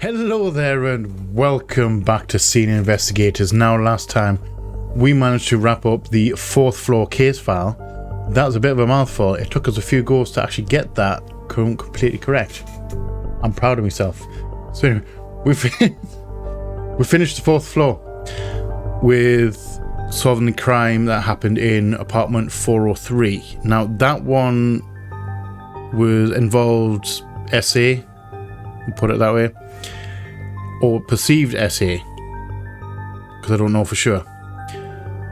Hello there and welcome back to Senior Investigators. Now, last time we managed to wrap up the 4th floor case file. That was a bit of a mouthful. It took us a few goes to actually get that completely correct. I'm proud of myself. So anyway, we finished the 4th floor with solving the crime that happened in apartment 403. Now that one involved SA, we'll put it that way, or perceived SA, because I don't know for sure.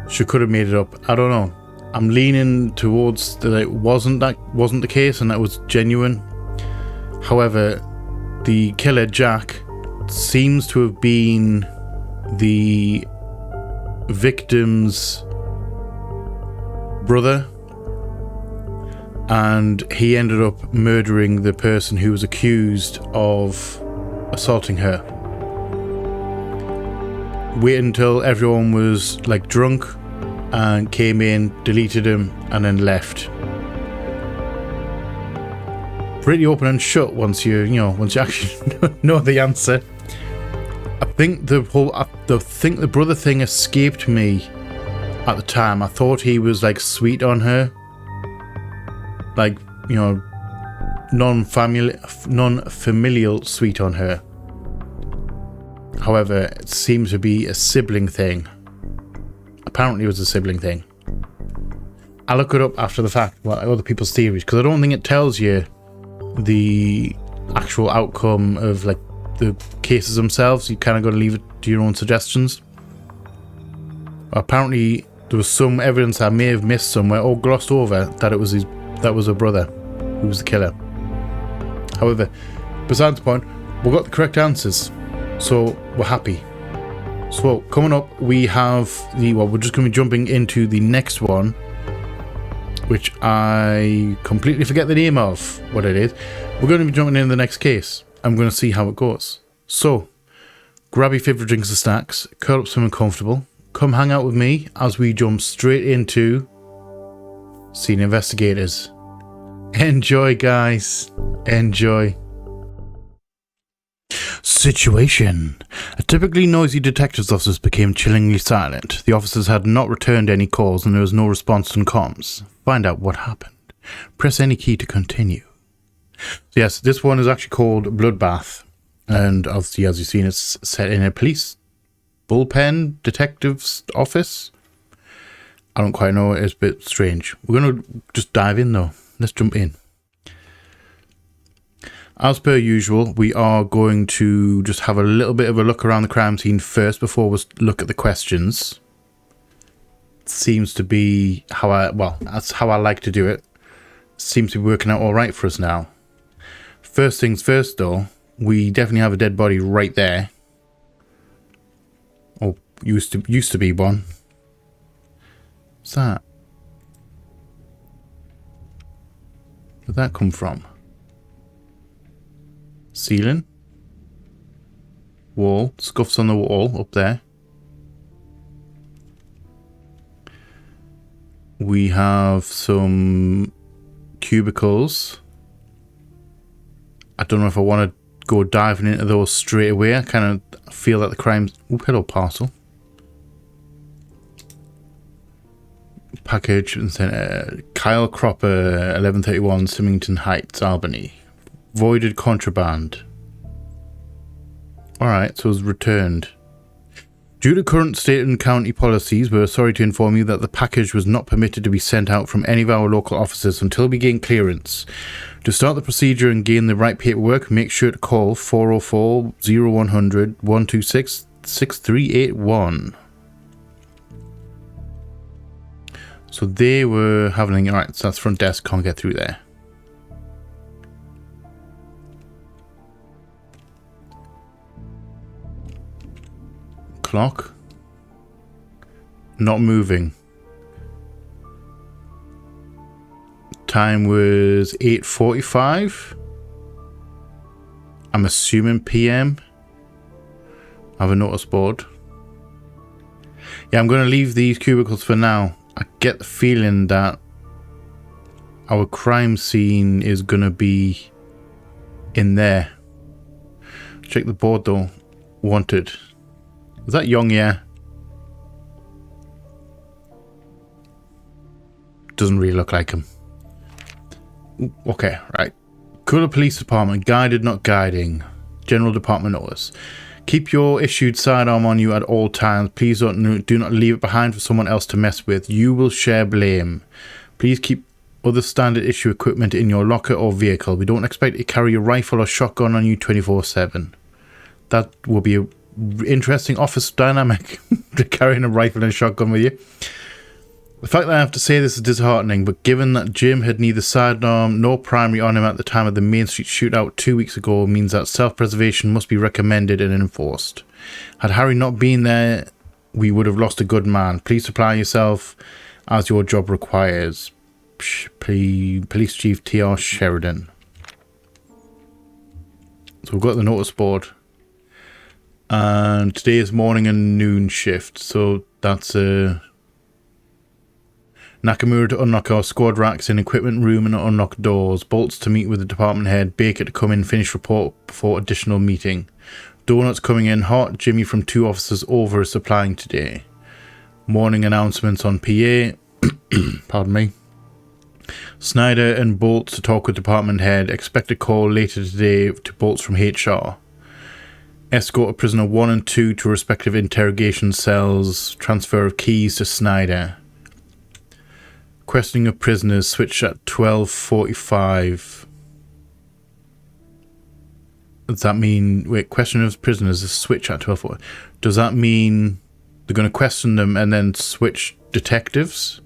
She could have made it up. I don't know. I'm leaning towards that it wasn't the case and that was genuine. However, the killer Jack seems to have been the victim's brother, and he ended up murdering the person who was accused of assaulting her. Waited until everyone was like drunk and came in, deleted him, and then left. Pretty open and shut once you actually know the answer. I think the brother thing escaped me at the time. I thought he was like sweet on her, like, you know, non-familial sweet on her. However, it seems to be a sibling thing. Apparently it was a sibling thing. I'll look it up after the fact, what other people's theories, because I don't think it tells you the actual outcome of like the cases themselves. You kind of got to leave it to your own suggestions. Apparently there was some evidence I may have missed somewhere or glossed over that it was her brother who was the killer. However, besides the point, we got the correct answers, so we're happy. So coming up, we have we're just going to be jumping into the next one, which I completely forget the name of what it is. We're going to be jumping into the next case. I'm going to see how it goes. So grab your favorite drinks and snacks, curl up somewhere comfortable, come hang out with me as we jump straight into Senior Investigators. Enjoy, guys. Enjoy. Situation. A typically noisy detective's office became chillingly silent. The officers had not returned any calls and there was no response on comms. Find out what happened. Press any key to continue. So yes, this one is actually called Bloodbath. And obviously, as you've seen, it's set in a police bullpen detective's office. I don't quite know. It's a bit strange. We're going to just dive in though. Let's jump in. As per usual, we are going to just have a little bit of a look around the crime scene first before we look at the questions. Seems to be that's how I like to do it. Seems to be working out all right for us now. First things first though, we definitely have a dead body right there. Or used to be one. What's that? Where'd that come from? Ceiling, wall, scuffs on the wall up there. We have some cubicles. I don't know if I want to go diving into those straight away. I kind of feel that the crime's... Oh, hello, parcel. Package and sent Kyle Cropper, 1131 Symington Heights, Albany. Voided contraband. Alright, so it was returned. Due to current state and county policies, we're sorry to inform you that the package was not permitted to be sent out from any of our local offices until we gain clearance. To start the procedure and gain the right paperwork, make sure to call 404 0100 126 6381. So they were having... Alright, so that's front desk, can't get through there. Clock not moving. Time was 8:45. I'm assuming PM. I have a notice board. Yeah, I'm going to leave these cubicles for now. I get the feeling that our crime scene is going to be in there. Check the board though. Wanted. Is that Young? Yeah. Doesn't really look like him. Okay, right. Colour Police Department. Guided, not guiding. General Department notice. Keep your issued sidearm on you at all times. Please do not leave it behind for someone else to mess with. You will share blame. Please keep other standard issue equipment in your locker or vehicle. We don't expect you to carry a rifle or shotgun on you 24/7. That will be an interesting office dynamic to carrying a rifle and a shotgun with you. The fact that I have to say this is disheartening, but given that Jim had neither sidearm nor primary on him at the time of the Main Street shootout 2 weeks ago means that self-preservation must be recommended and enforced. Had Harry not been there, we would have lost a good man. Please supply yourself as your job requires. Police Chief T.R. Sheridan. So we've got the notice board. And today is morning and noon shift, so that's Nakamura to unlock our squad racks in equipment room and unlock doors. Bolts to meet with the department head. Baker to come in, finish report before additional meeting. Donuts coming in hot. Jimmy from 2 officers over is supplying today. Morning announcements on PA. Pardon me. Snyder and Bolts to talk with department head. Expect a call later today to Bolts from HR. Escort of prisoner 1 and 2 to respective interrogation cells. Transfer of keys to Snyder. Questioning of prisoners switch at 12:45. Does that mean... Wait, questioning of prisoners is switch at 12:40. Does that mean they're going to question them and then switch detectives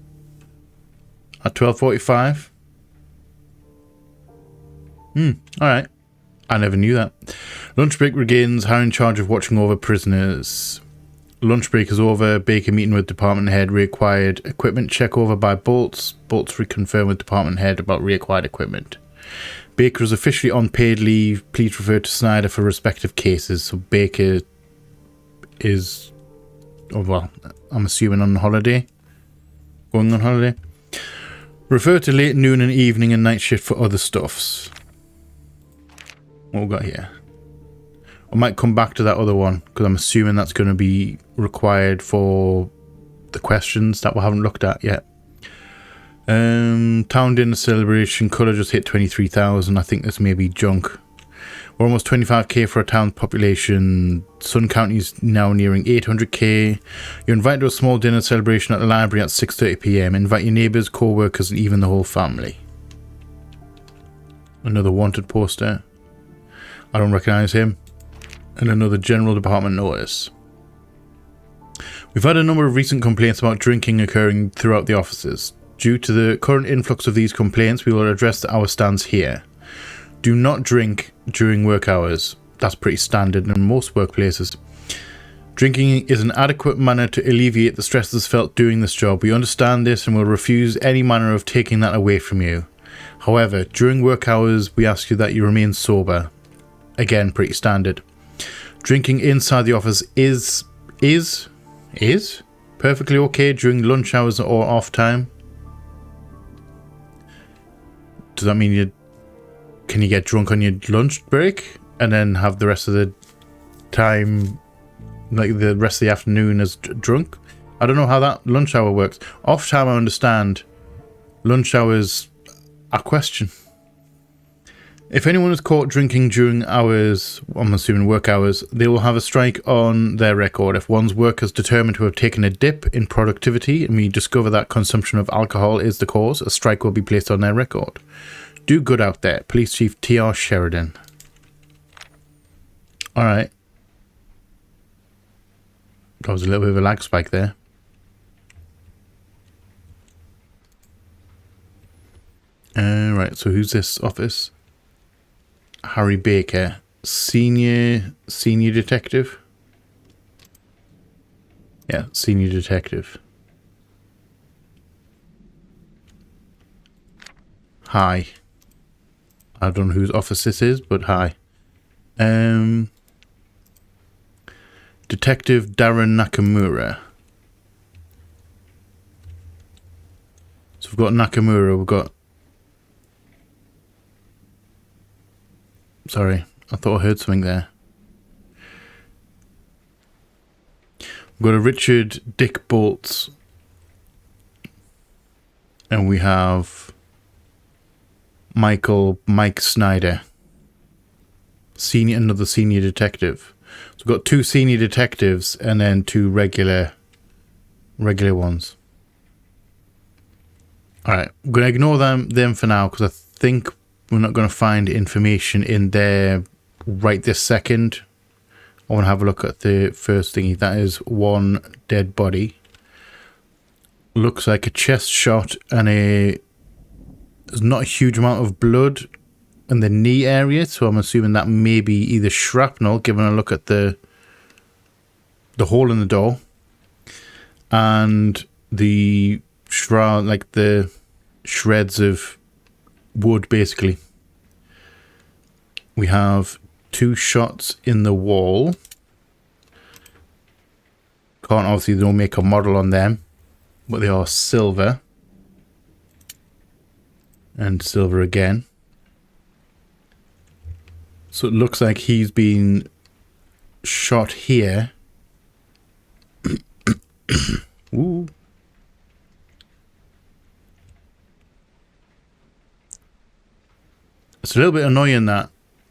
at 12:45? Alright. I never knew that. Lunch break begins. Harry in charge of watching over prisoners. Lunch break is over. Baker meeting with department head. Reacquired equipment check over by Bolts. Bolts reconfirm with department head about reacquired equipment. Baker is officially on paid leave. Please refer to Snyder for respective cases. So Baker is... Oh, well, I'm assuming on holiday. Going on holiday. Refer to late noon and evening and night shift for other stuffs. What we got here? I might come back to that other one because I'm assuming that's going to be required for the questions that we haven't looked at yet. Town dinner celebration. Colour just hit 23,000. I think this may be junk. We're almost 25k for a town population. Sun County is now nearing 800k. You're invited to a small dinner celebration at the library at 6:30 p.m. Invite your neighbours, co-workers and even the whole family. Another wanted poster. I don't recognise him. And another general department notice. We've had a number of recent complaints about drinking occurring throughout the offices. Due to the current influx of these complaints, we will address our stance here. Do not drink during work hours. That's pretty standard in most workplaces. Drinking is an adequate manner to alleviate the stresses felt doing this job. We understand this and will refuse any manner of taking that away from you. However, during work hours, we ask you that you remain sober. Again, pretty standard. Drinking inside the office is perfectly okay during lunch hours or off time. Does that mean can you get drunk on your lunch break and then have the rest of the time, like the rest of the afternoon, as drunk? I don't know how that lunch hour works. Off time, I understand. Lunch hours, a question. If anyone is caught drinking during hours, I'm assuming work hours, they will have a strike on their record. If one's work is determined to have taken a dip in productivity and we discover that consumption of alcohol is the cause, a strike will be placed on their record. Do good out there. Police Chief T.R. Sheridan. Alright. That was a little bit of a lag spike there. Right, so who's this office? Harry Baker, senior detective. Yeah, senior detective. Hi. I don't know whose office this is, but hi. Detective Darren Nakamura. So we've got Nakamura, we've got... Sorry, I thought I heard something there. We've got a Richard Dick Bolts. And we have Mike Snyder. Another senior detective. So we've got 2 senior detectives and then 2 regular ones. Alright, I'm going to ignore them for now because I think we're not going to find information in there right this second. I want to have a look at the first thingy. That is 1 dead body. Looks like a chest shot and there's not a huge amount of blood in the knee area, so I'm assuming that may be either shrapnel, given a look at the hole in the door, and the shroud, like the shreds of wood, basically. We have 2 shots in the wall. Can't obviously, they don't make a model on them, but they are silver. And silver again. So it looks like he's been shot here. Ooh. It's a little bit annoying, that,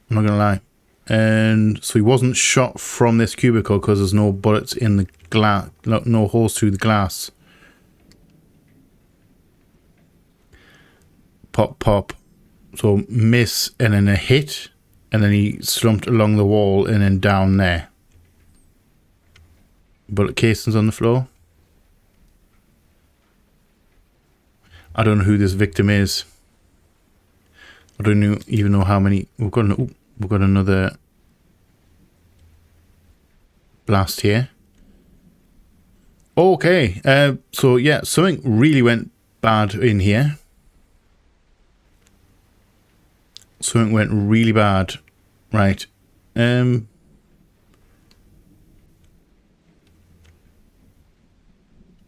I'm not gonna lie. And so he wasn't shot from this cubicle because there's no bullets in the glass, no holes through the glass. Pop, pop. So miss and then a hit, and then he slumped along the wall and then down there. Bullet casings on the floor. I don't know who this victim is. I don't even know how many. We've got another blast here. Okay, so yeah, something really went bad in here. Something went really bad. Right.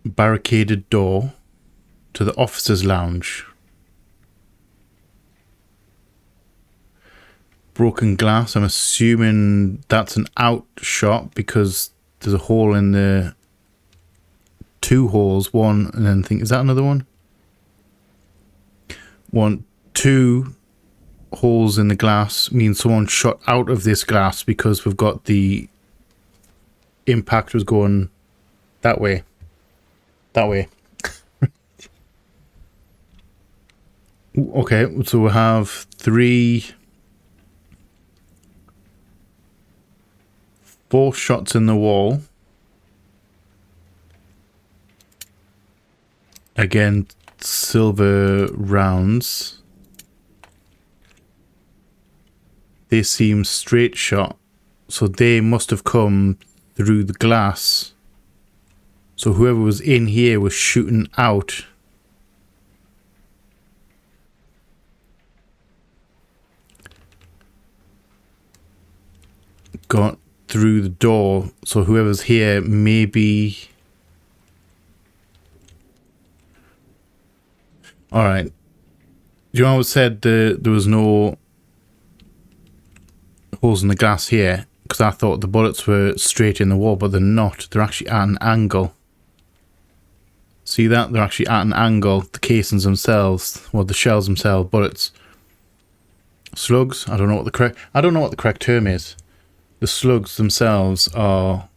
Barricaded door to the officers' lounge. Broken glass. I'm assuming that's an out shot because there's a hole in the 2 holes. One, and then think, is that another one? 2 holes in the glass means someone shot out of this glass because we've got the impact was going that way. That way. Okay, so we have 4 shots in the wall. Again, silver rounds. They seem straight shot, so they must have come through the glass. So whoever was in here was shooting out. Got through the door, so whoever's here maybe. Alright. You know, I said there was no holes in the glass here because I thought the bullets were straight in the wall, but they're not. They're actually at an angle. See that? They're actually at an angle. The casings themselves, well, the shells themselves, bullets, slugs. I don't know what the correct term is. The slugs themselves are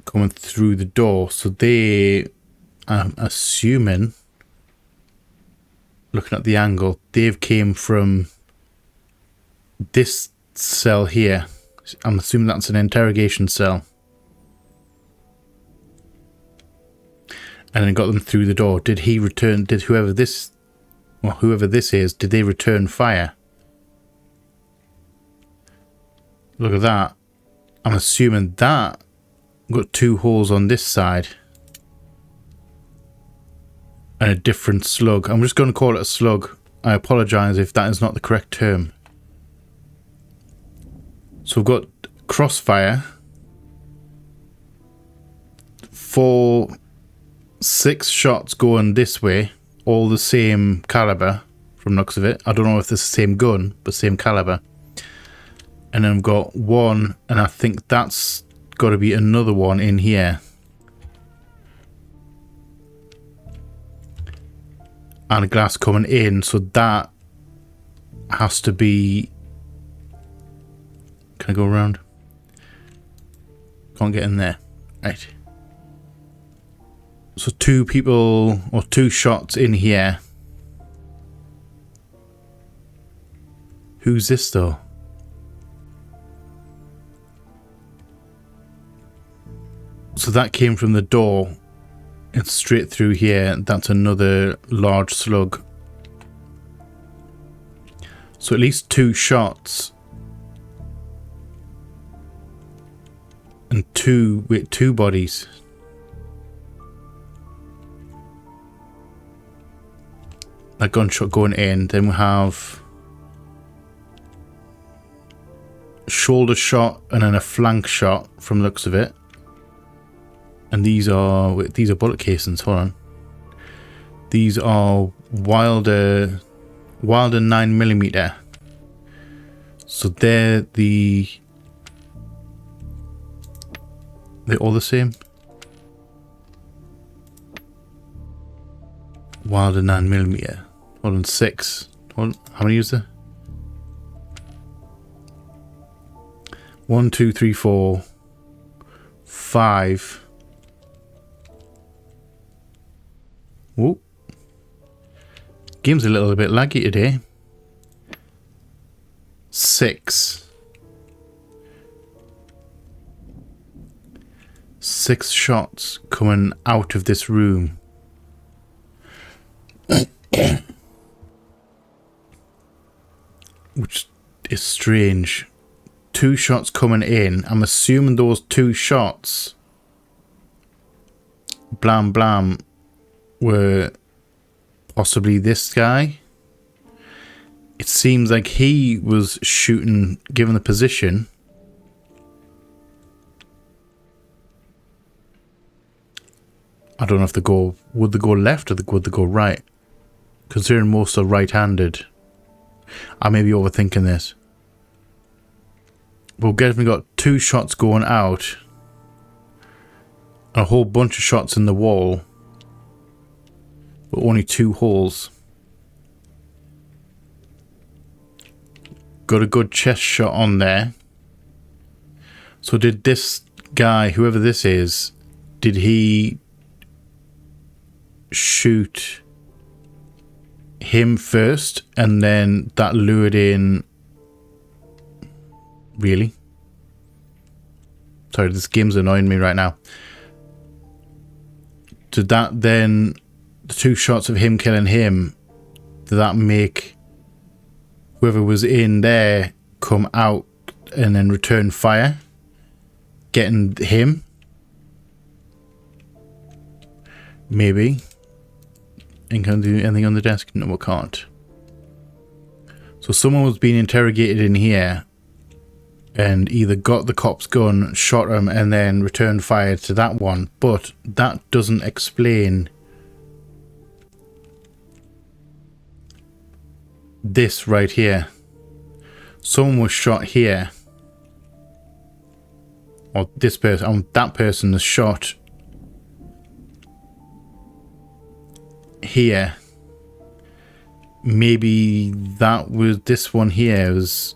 coming through the door, so they, I'm assuming, looking at the angle, they've came from this cell here. I'm assuming that's an interrogation cell. And then got them through the door. Did he return, did whoever this is, did they return fire? Look at that. I'm assuming that got 2 holes on this side. And a different slug. I'm just going to call it a slug. I apologise if that is not the correct term. So we've got crossfire. 6 shots going this way. All the same caliber from the looks of it. I don't know if it's the same gun, but same caliber. And then we've got 1, and I think that's got to be another one in here. And a glass coming in, so that has to be... Can I go around? Can't get in there. Right. So 2 people, or 2 shots in here. Who's this though? So that came from the door. It's straight through here. That's another large slug. So at least 2 shots. And 2 with 2 bodies. That gunshot going in. Then we have shoulder shot and then a flank shot from the looks of it. And these are bullet casings. Hold on. These are Wilder 9mm. So they're all the same. Wilder 9mm. Hold on, 6. Hold on, how many is there? 1, 2, 3, 4, 5. Whoa. Game's a little bit laggy today. 6. 6 shots coming out of this room. Which is strange. 2 shots coming in. I'm assuming those 2 shots, blam blam, were possibly this guy. It seems like he was shooting, given the position. I don't know if would they go left or would they go right? Considering most are right-handed. I may be overthinking this. But we've definitely got 2 shots going out. And a whole bunch of shots in the wall. But only 2 holes. Got a good chest shot on there. So did this guy, whoever this is, did he shoot him first and then that lured in? Really? Sorry, this game's annoying me right now. Did that then, the 2 shots of him killing him, did that make whoever was in there come out and then return fire, getting him? Maybe. And can I do anything on the desk? No, we can't. So someone was being interrogated in here and either got the cop's gun, shot him, and then returned fire to that one. But that doesn't explain this right here. Someone was shot here. Or this person, that person is shot here. Maybe that was, this one here was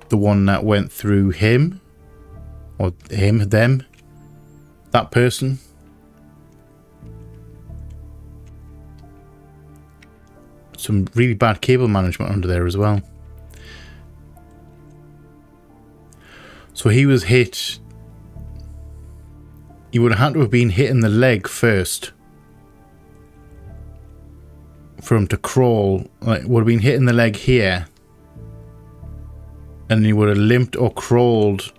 the one that went through him, or him, them, that person. Some really bad cable management under there as well. So he was hit. He would have had to have been hit in the leg first for him to crawl. Like, would have been hit in the leg here, and he would have limped or crawled.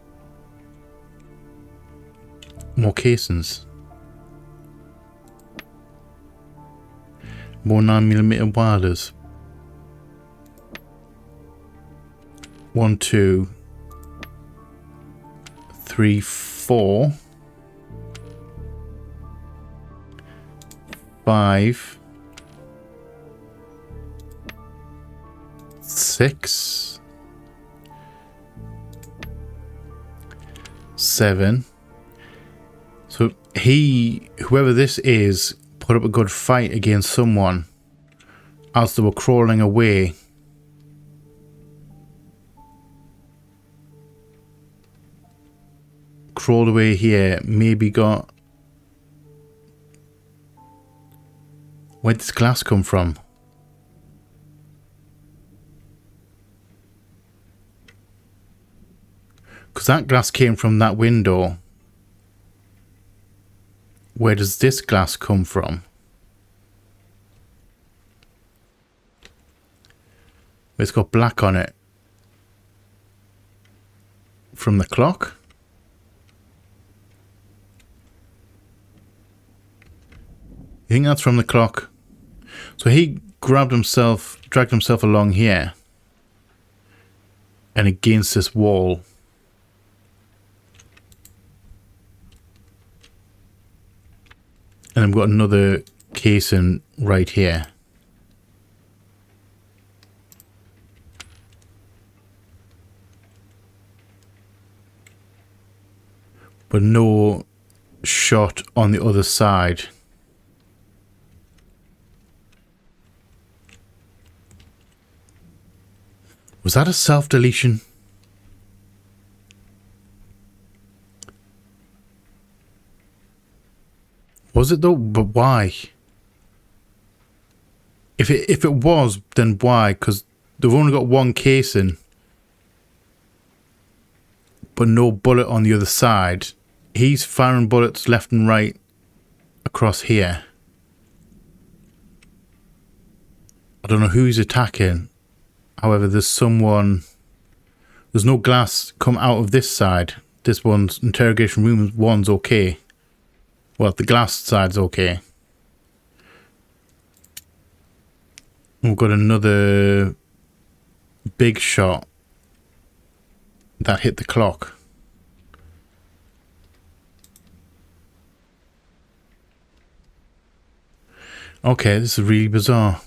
More casings. More 9mm Wilders. 1, 2, 3, 4, 5, 6, 7. So whoever this is, put up a good fight against someone, as they were crawling away. Crawled away here, maybe got... Where'd this glass come from? Because that glass came from that window. Where does this glass come from? It's got black on it. From the clock? I think that's from the clock. So he dragged himself along here. And against this wall. And I've got another casing right here. But no shot on the other side. Was that a self-deletion? Was it though? But why? If it was, then why? Because they've only got one casing, but no bullet on the other side. He's firing bullets left and right across here. I don't know who he's attacking. However, there's someone... There's no glass come out of this side. This one's interrogation room 1's okay. Well, the glass side's okay. We've got another big shot that hit the clock. Okay, this is really bizarre.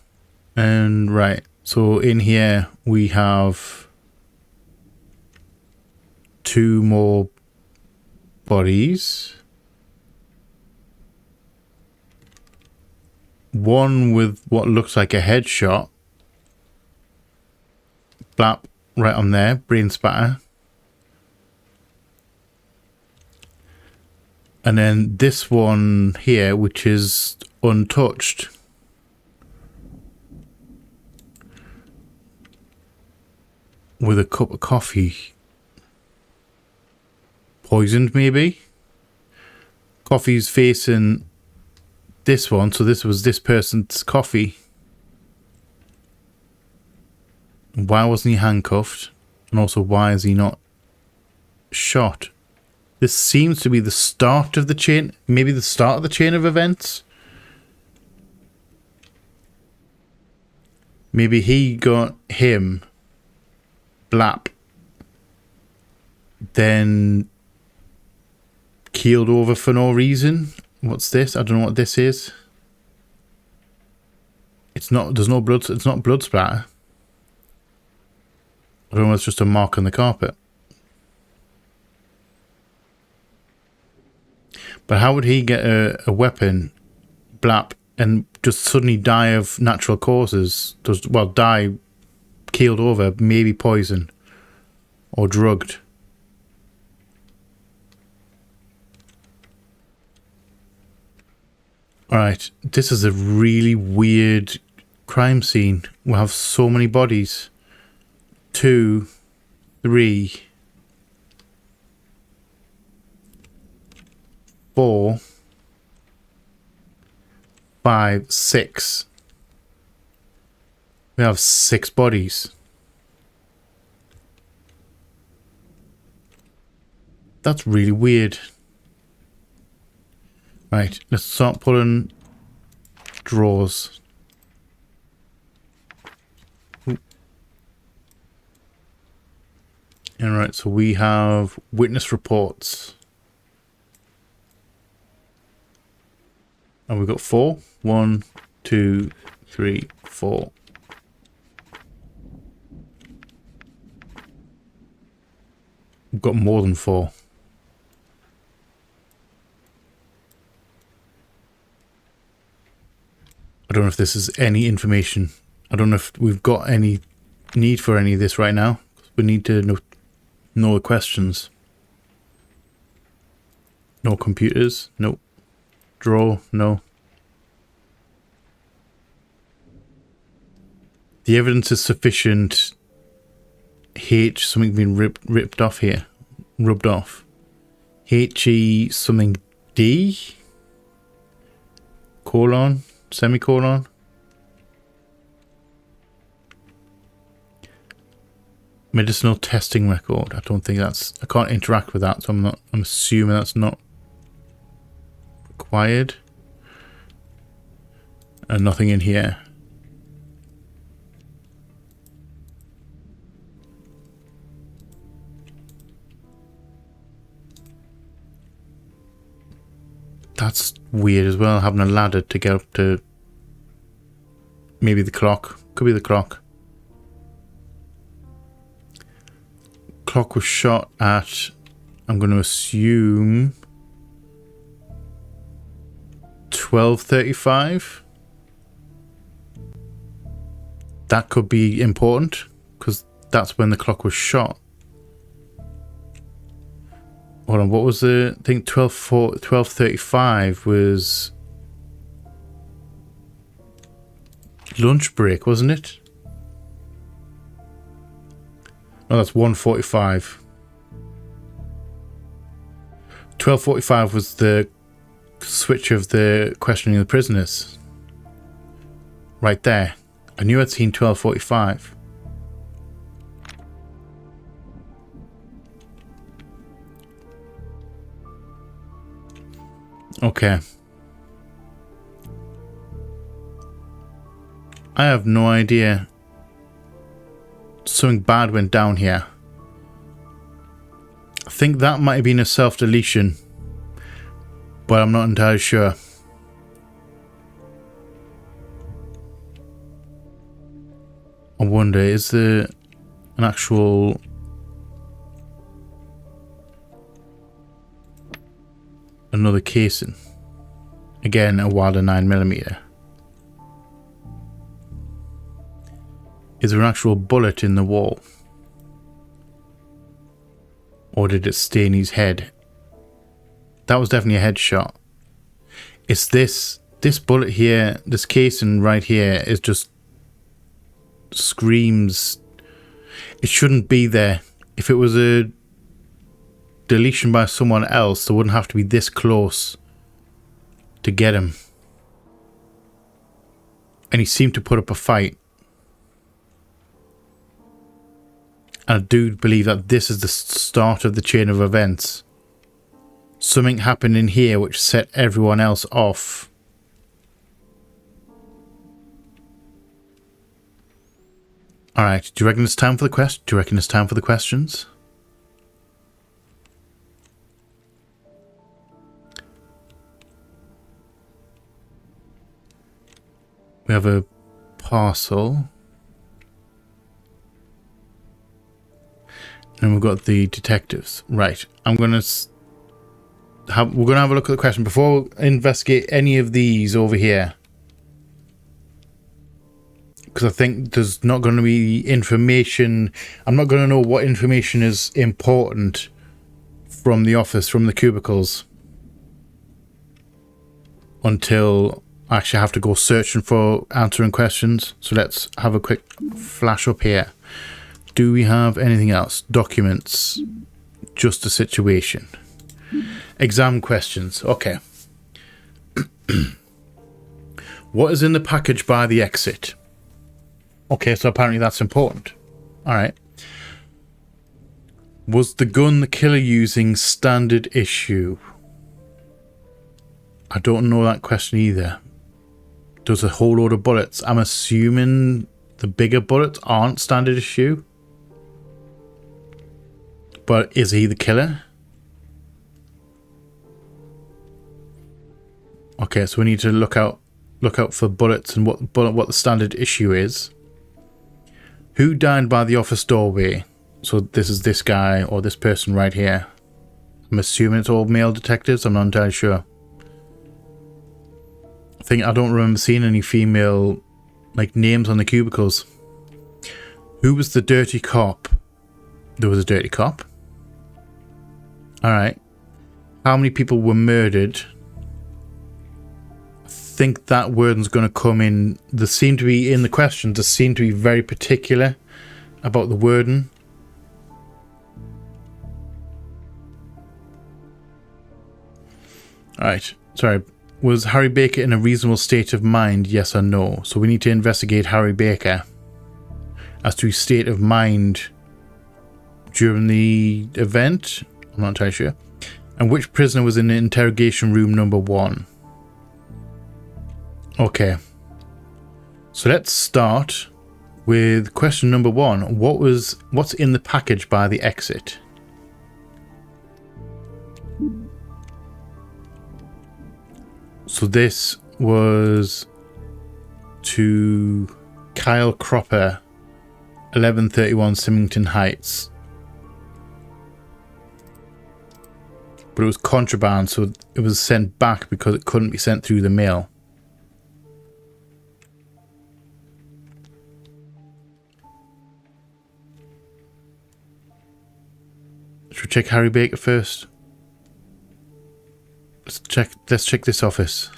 And right, so in here we have 2 more bodies. One with what looks like a headshot. Blap, right on there, brain spatter. And then this one here, which is untouched. With a cup of coffee. Poisoned, maybe? Coffee's facing this one, so this was this person's coffee. Why wasn't he handcuffed? And also, why is he not shot? This seems to be the start of the chain, maybe the start of the chain of events. Maybe he got him, blap, then keeled over for no reason. What's this? I don't know what this is. It's not, there's no blood, it's not blood splatter. I don't know, it's just a mark on the carpet. But how would he get a weapon, blap, and just suddenly die of natural causes? Well, die, keeled over, maybe poison, or drugged. Alright, this is a really weird crime scene. We have so many bodies. 2, 3, 4, 5, 6. We have 6 bodies. That's really weird. Right, let's start pulling drawers. Alright, so we have witness reports. And we've got 4. 1, 2, 3, 4. We've got more than 4. don't know if this is any information. I don't know if we've got any need for any of this right now. We need to know the questions. No computers? Nope. Draw? No. The evidence is sufficient. H, something being ripped off here. Rubbed off. HE something D? Colon? Semicolon? Medicinal testing record. I don't think that's... I can't interact with that, so I'm assuming that's not required. And nothing in here. That's weird as well, having a ladder to get up to maybe the clock. Could be the clock. Clock was shot at, I'm going to assume, 12:35. That could be important because that's when the clock was shot. Hold on, what was the... I think 12:35 was lunch break, wasn't it? No, that's 1:45. 12:45 was the switch of the questioning of the prisoners. Right there. I knew I'd seen 12:45. Okay. I have no idea. Something bad went down here. I think that might have been a self-deletion, but I'm not entirely sure. I wonder, is there an actual... another casing? Again, a Wilder 9mm. Is there an actual bullet in the wall? Or did it stay in his head? That was definitely a headshot. It's this bullet here, this casing right here is just screams. It shouldn't be there. If it was a deletion by someone else, they wouldn't have to be this close to get him. And he seemed to put up a fight. And I do believe that this is the start of the chain of events. Something happened in here which set everyone else off. Alright, do you reckon it's time for the questions? We have a parcel. And we've got the detectives. Right. We're going to have a look at the question before we investigate any of these over here. Because I think there's not going to be information. I'm not going to know what information is important from the office, from the cubicles, until I actually have to go searching for answering questions. So let's have a quick flash up here. Do we have anything else? Documents. Just a situation. Exam questions. Okay. What is in the package by the exit? Okay, so apparently that's important. Alright. Was the gun the killer using standard issue? I don't know that question either. There's a whole load of bullets. I'm assuming the bigger bullets aren't standard issue. But is he the killer? Okay, so we need to look out for bullets and what the standard issue is. Who died by the office doorway? So this is this guy or this person right here. I'm assuming it's all male detectives. I'm not entirely sure. I don't remember seeing any female, like, names on the cubicles. Who was the dirty cop? There was a dirty cop. Alright. How many people were murdered? I think that word's going to come in. There seem to be, in the questions, there seem to be very particular about the wording. Alright, sorry. Was Harry Baker in a reasonable state of mind, yes or no? So we need to investigate Harry Baker as to his state of mind during the event. I'm not entirely sure. And which prisoner was in interrogation room number 1? Okay. So let's start with question number 1. What's in the package by the exit? So this was to Kyle Cropper, 1131 Symington Heights. But it was contraband, so it was sent back because it couldn't be sent through the mail. Should we check Harry Baker first? Let's check this office.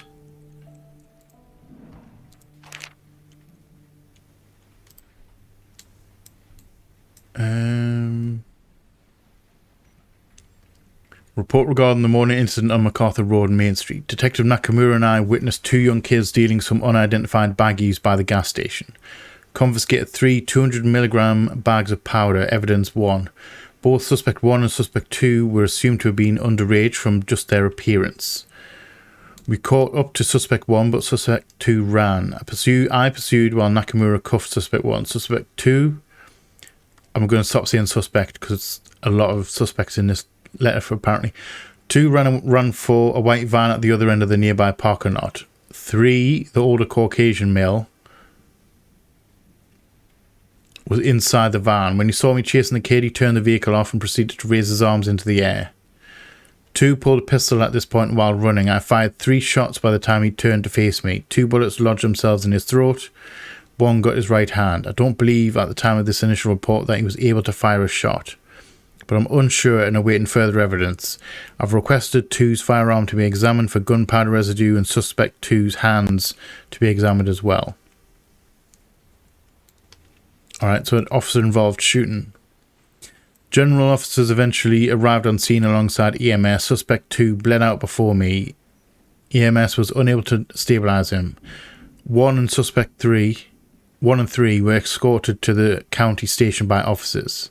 Report regarding the morning incident on MacArthur Road, Main Street. Detective Nakamura and I witnessed 2 young kids stealing some unidentified baggies by the gas station. Confiscated 3 200mg bags of powder, evidence 1. Both Suspect 1 and Suspect 2 were assumed to have been underage from just their appearance. We caught up to Suspect 1, but Suspect 2 ran. I pursued while Nakamura cuffed Suspect 1. Suspect 2, I'm going to stop saying suspect because it's a lot of suspects in this letter for apparently. 2 ran for a white van at the other end of the nearby parking lot. 3, the older Caucasian male, was inside the van. When he saw me chasing the kid, he turned the vehicle off and proceeded to raise his arms into the air. 2 pulled a pistol at this point while running. I fired 3 shots by the time he turned to face me. 2 bullets lodged themselves in his throat. 1 got his right hand. I don't believe at the time of this initial report that he was able to fire a shot, but I'm unsure and awaiting further evidence. I've requested 2's firearm to be examined for gunpowder residue and Suspect 2's hands to be examined as well. Alright, so an officer-involved shooting. General officers eventually arrived on scene alongside EMS. Suspect 2 bled out before me. EMS was unable to stabilise him. 1 and 3 were escorted to the county station by officers.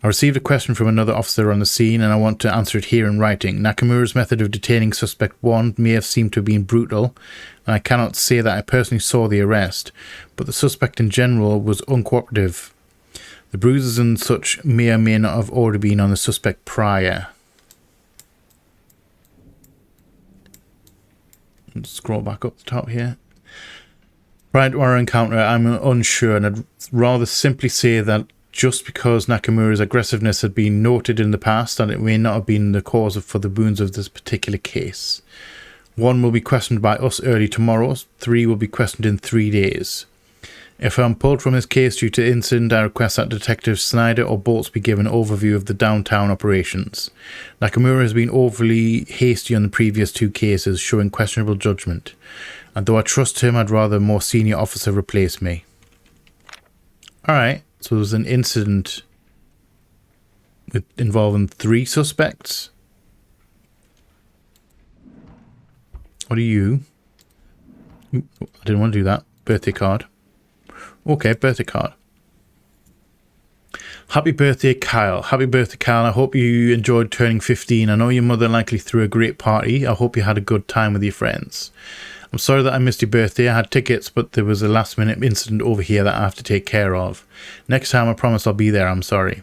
I received a question from another officer on the scene and I want to answer it here in writing. Nakamura's method of detaining Suspect 1 may have seemed to have been brutal, and I cannot say that I personally saw the arrest, but the suspect in general was uncooperative. The bruises and such may or may not have already been on the suspect prior. Let's scroll back up the top here. Prior to our encounter, I'm unsure, and I'd rather simply say that just because Nakamura's aggressiveness had been noted in the past, and it may not have been the cause for the wounds of this particular case. 1 will be questioned by us early tomorrow. 3 will be questioned in 3 days. If I'm pulled from this case due to incident, I request that Detective Snyder or Bolts be given an overview of the downtown operations. Nakamura has been overly hasty on the previous 2 cases, showing questionable judgment. And though I trust him, I'd rather a more senior officer replace me. Alright. So there was an incident involving 3 suspects. What are you? Ooh, I didn't want to do that. Birthday card. Okay, birthday card. Happy birthday, Kyle. Happy birthday, Kyle. I hope you enjoyed turning 15. I know your mother likely threw a great party. I hope you had a good time with your friends. I'm sorry that I missed your birthday. I had tickets, but there was a last minute incident over here that I have to take care of. Next time I promise I'll be there. I'm sorry.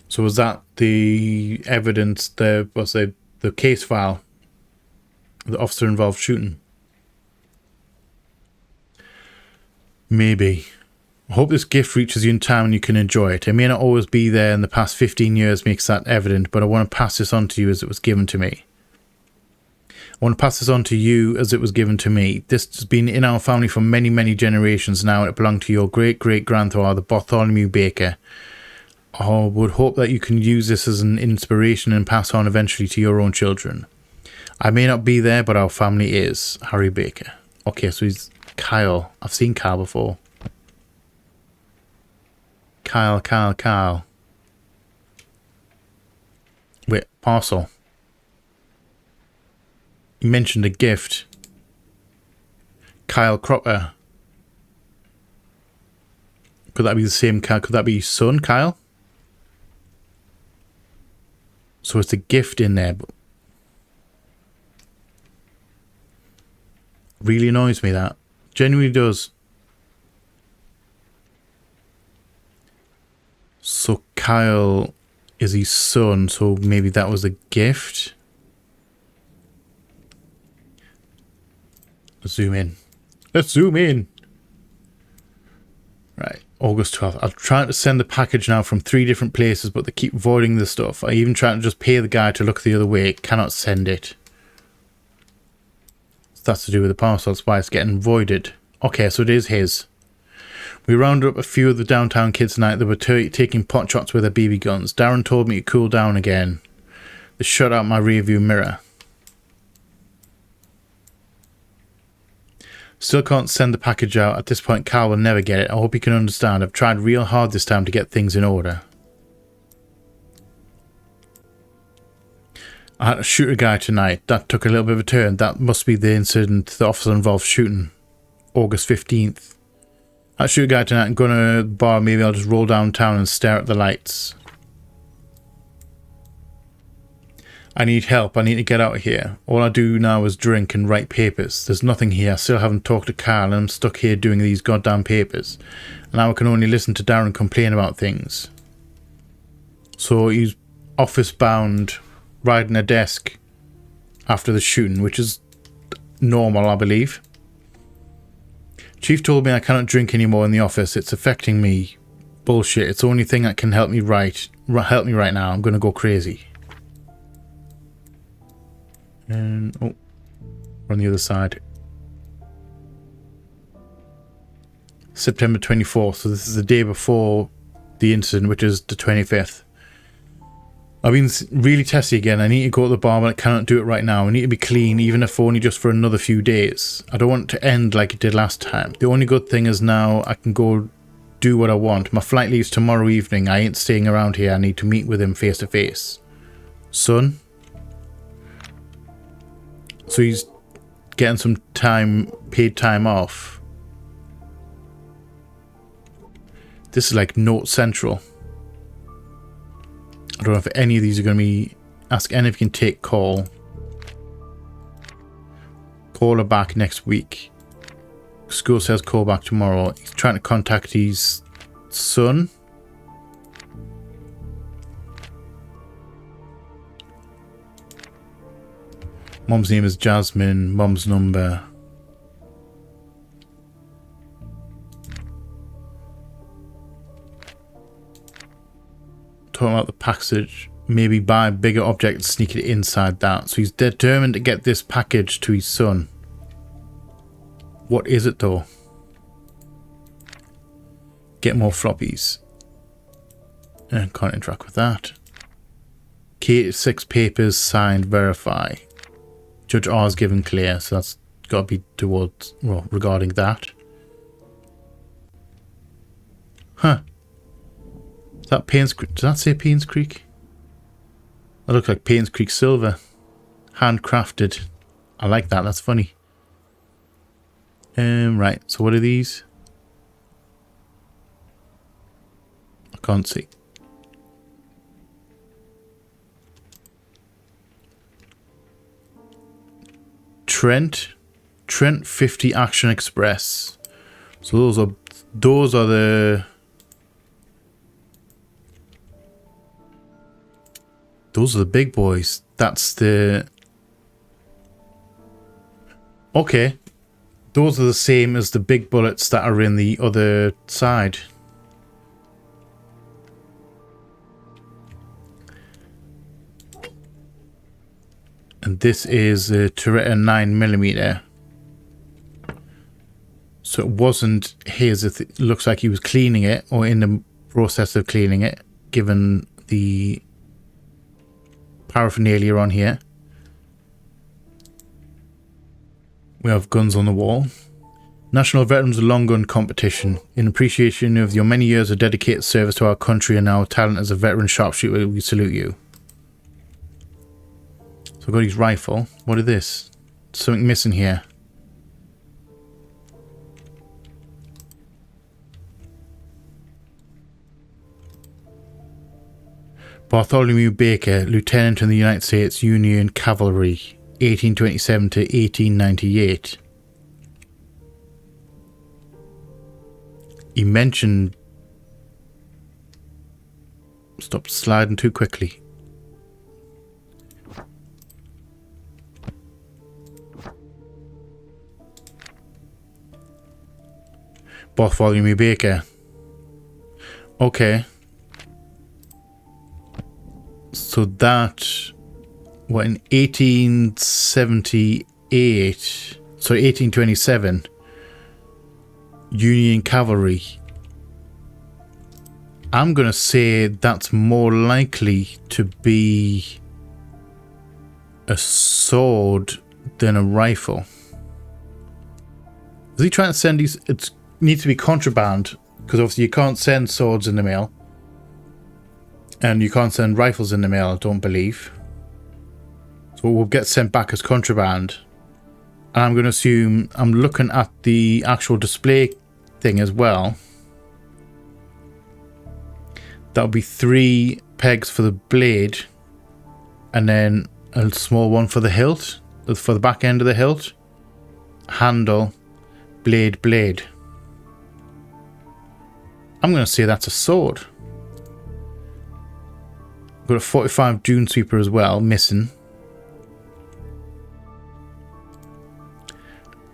So was that the evidence, the case file? The officer involved shooting? Maybe. I hope this gift reaches you in time and you can enjoy it. It may not always be there, and the past 15 years makes that evident, but I want to pass this on to you as it was given to me. I want to pass this on to you as it was given to me. This has been in our family for many, many generations now. It belonged to your great-great-grandfather, Bartholomew Baker. I would hope that you can use this as an inspiration and pass on eventually to your own children. I may not be there, but our family is. Harry Baker. Okay, so he's Kyle. I've seen Kyle before. Kyle. Wait, parcel. You mentioned a gift. Kyle Cropper. Could that be the same Kyle? Could that be his son, Kyle? So it's a gift in there. But really annoys me, that. Genuinely does. So Kyle is his son, so maybe that was a gift. Let's zoom in. Let's zoom in. Right, August 12th. I'm trying to send the package now from 3 different places, but they keep voiding the stuff. I even tried to just pay the guy to look the other way. Cannot send it. So that's to do with the parcel. That's why it's getting voided. Okay, so it is his. We rounded up a few of the downtown kids tonight that were taking pot shots with their BB guns. Darren told me to cool down again. They shut out my rearview mirror. Still can't send the package out. At this point, Carl will never get it. I hope you can understand. I've tried real hard this time to get things in order. I had to shoot a guy tonight. That took a little bit of a turn. That must be the incident the officer involved shooting. August 15th. I'll shoot a guy tonight and go to a bar. Maybe I'll just roll downtown and stare at the lights. I need help. I need to get out of here. All I do now is drink and write papers. There's nothing here. I still haven't talked to Carl and I'm stuck here doing these goddamn papers. And now I can only listen to Darren complain about things. So he's office bound, riding a desk after the shooting, which is normal, I believe. Chief told me I cannot drink anymore in the office. It's affecting me. Bullshit. It's the only thing that can help me right now. I'm going to go crazy. And oh, we're on the other side. September 24th. So this is the day before the incident, which is the 25th. I've been really testy again. I need to go to the bar, but I cannot do it right now. I need to be clean, even if only just for another few days. I don't want it to end like it did last time. The only good thing is now I can go do what I want. My flight leaves tomorrow evening. I ain't staying around here. I need to meet with him face to face. Son? So he's getting some time, paid time off. This is like Note Central. I don't know if any of these are going to be... Ask any if you can take call. Call her back next week. School says call back tomorrow. He's trying to contact his son. Mom's name is Jasmine. Mom's number. Talking about the package. Maybe buy a bigger object and sneak it inside that. So he's determined to get this package to his son. What is it though? Get more floppies. And can't interact with that. K6 papers signed, verify. Judge R is given clear, so that's got to be towards, well, regarding that. Huh. Is that Payne's Creek? Does that say Payne's Creek? That looks like Payne's Creek silver. Handcrafted. I like that, that's funny. Right, so what are these? I can't see. Trent 50 Action Express. So those are the big boys. That's the... Okay. Those are the same as the big bullets that are in the other side. And this is a Toretta 9mm. So it wasn't his. It looks like he was cleaning it or in the process of cleaning it, given the paraphernalia on here. We have guns on the wall. National Veterans Long Gun Competition. In appreciation of your many years of dedicated service to our country and our talent as a veteran sharpshooter, we salute you. So I've got his rifle. What is this? Something missing here. Bartholomew Baker, Lieutenant in the United States Union Cavalry, 1827 to 1898. He mentioned... Stop sliding too quickly. Bartholomew Baker. Okay. So that, what, in 1878, sorry, 1827, Union Cavalry. I'm going to say that's more likely to be a sword than a rifle. Is he trying to send these? It needs to be contraband, because obviously you can't send swords in the mail. And you can't send rifles in the mail, I don't believe. So it will get sent back as contraband. And I'm going to assume, I'm looking at the actual display thing as well. That'll be 3 pegs for the blade. And then a small one for the hilt. For the back end of the hilt. Handle. Blade, blade. I'm going to say that's a sword. Got a 45 Dune Sweeper as well, missing.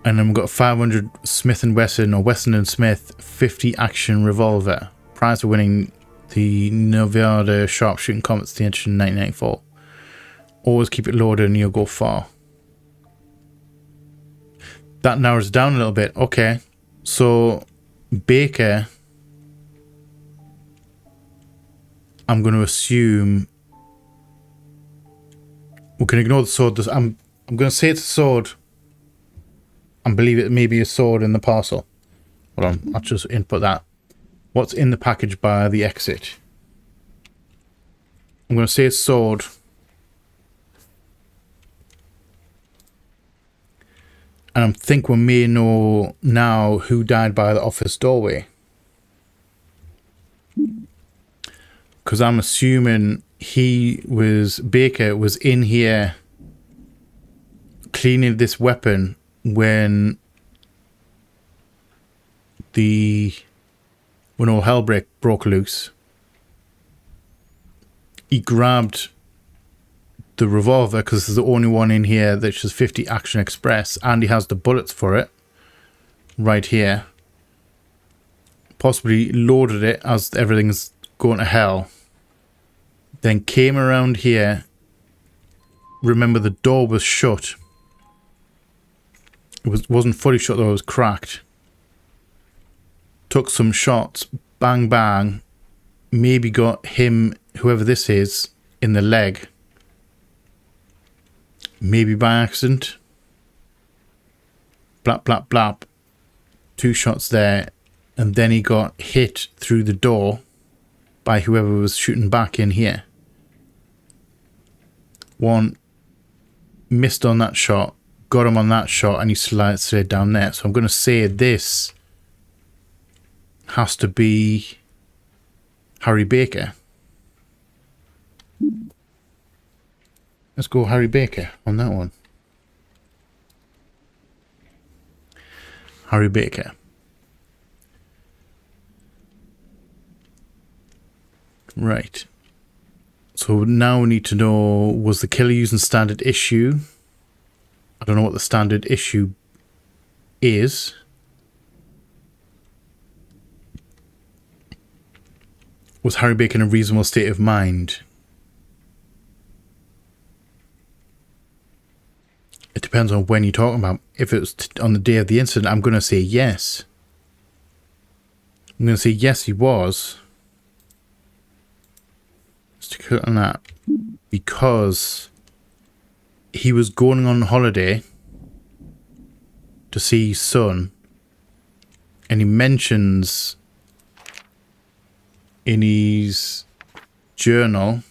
And then we've got a 500 Smith & Wesson or Wesson & Smith 50 Action Revolver. Prize for winning the Nevada Sharpshooting Competition in 1994. Always keep it loaded and you'll go far. That narrows it down a little bit. Okay. So, Baker... I'm going to assume we can ignore the sword. I'm going to say it's a sword and believe it may be a sword in the parcel. Hold on, I'll just input that. What's in the package by the exit? I'm going to say a sword. And I think we may know now who died by the office doorway. Because I'm assuming Baker was in here cleaning this weapon when all hell broke loose. He grabbed the revolver because it's the only one in here that's just 50 Action Express, and he has the bullets for it right here. Possibly loaded it as everything's going to hell. Then came around here. Remember, the door was shut. It wasn't fully shut though, it was cracked. Took some shots, bang bang. Maybe got him, whoever this is, in the leg. Maybe by accident. Blap blap blap. 2 shots there. And then he got hit through the door by whoever was shooting back in here. 1 missed on that shot, got him on that shot, and he slid down there. So I'm going to say this has to be Harry Baker. Let's go Harry Baker on that one. Harry Baker. Right. So now we need to know, was the killer using standard issue? I don't know what the standard issue is. Was Harry Baker in a reasonable state of mind? It depends on when you're talking about. If it was on the day of the incident, I'm going to say yes. I'm going to say yes, he was. Let's click on that. Because he was going on holiday to see his son. And he mentions in his journal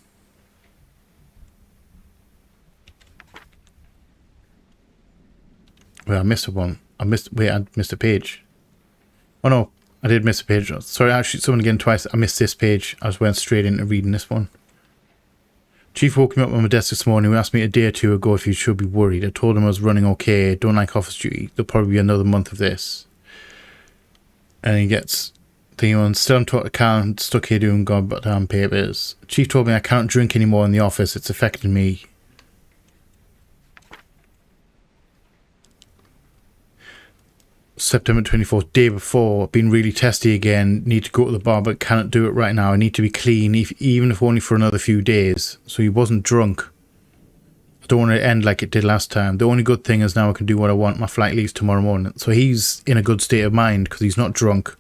I missed one. I missed a page. Oh no, I did miss a page. Sorry, I shoot someone again twice. I missed this page. I just went straight into reading this one. Chief woke me up on my desk this morning. He asked me a day or two ago if you should be worried. I told him I was running okay. Don't like office duty. There'll probably be another month of this. And he gets the one. Still I'm can't stuck here doing goddamn papers. Chief told me I can't drink anymore in the office. It's affecting me. September 24th, day before, been really testy again, need to go to the bar but cannot do it right now. I need to be clean, even if only for another few days. So he wasn't drunk. I don't want it to end like it did last time. The only good thing is now I can do what I want. My flight leaves tomorrow morning. So he's in a good state of mind because he's not drunk.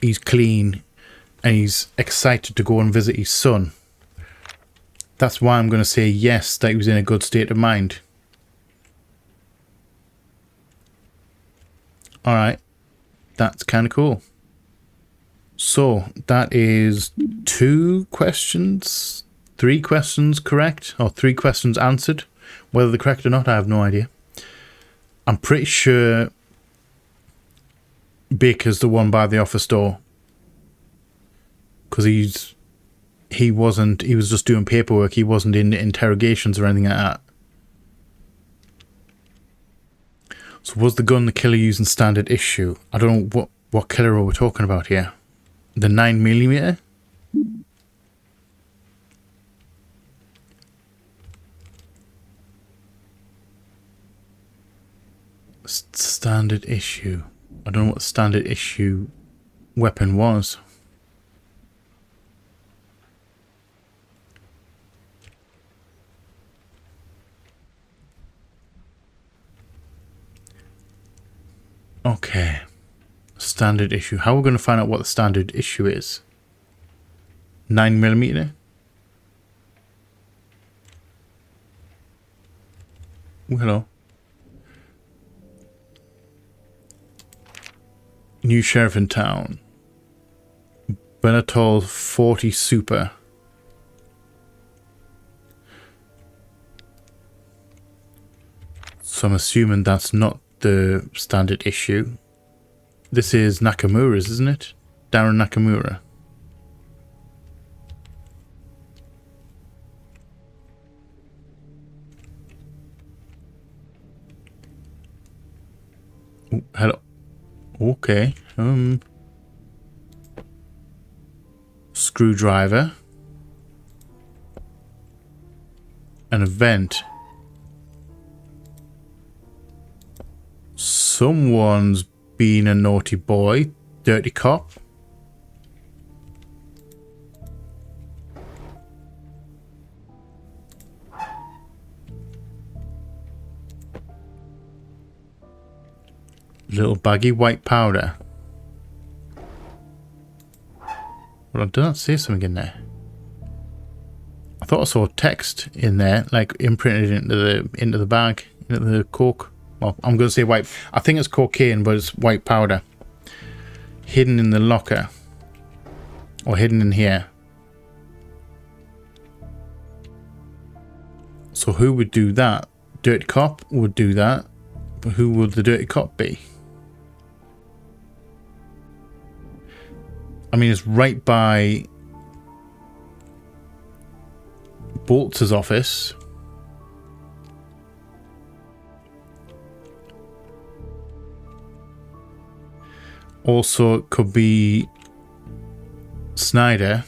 He's clean and he's excited to go and visit his son. That's why I'm going to say yes, that he was in a good state of mind. Alright, that's kind of cool. So, that is 3 questions correct, or 3 questions answered. Whether they're correct or not, I have no idea. I'm pretty sure Baker's the one by the office door. Because he was just doing paperwork, he wasn't in interrogations or anything like that. So was the gun the killer using standard issue? I don't know what killer we're talking about here. The 9mm? Standard issue. I don't know what the standard issue weapon was. Okay. Standard issue. How are we going to find out what the standard issue is? 9mm? Oh, hello. New sheriff in town. Benatol 40 Super. So I'm assuming that's not the standard issue. This is Nakamura's, isn't it? Darren Nakamura. Oh, hello. Okay. Screwdriver. An event. Someone's been a naughty boy. Dirty cop. Little baggy white powder. Well, did not say something in there. I thought I saw text in there, like imprinted into the bag, into the coke. Well, I'm going to say white. I think it's cocaine, but it's white powder. Hidden in the locker. Or hidden in here. So who would do that? Dirty cop would do that. But who would the dirty cop be? I mean, it's right by Boltz's office. Also, it could be Snyder.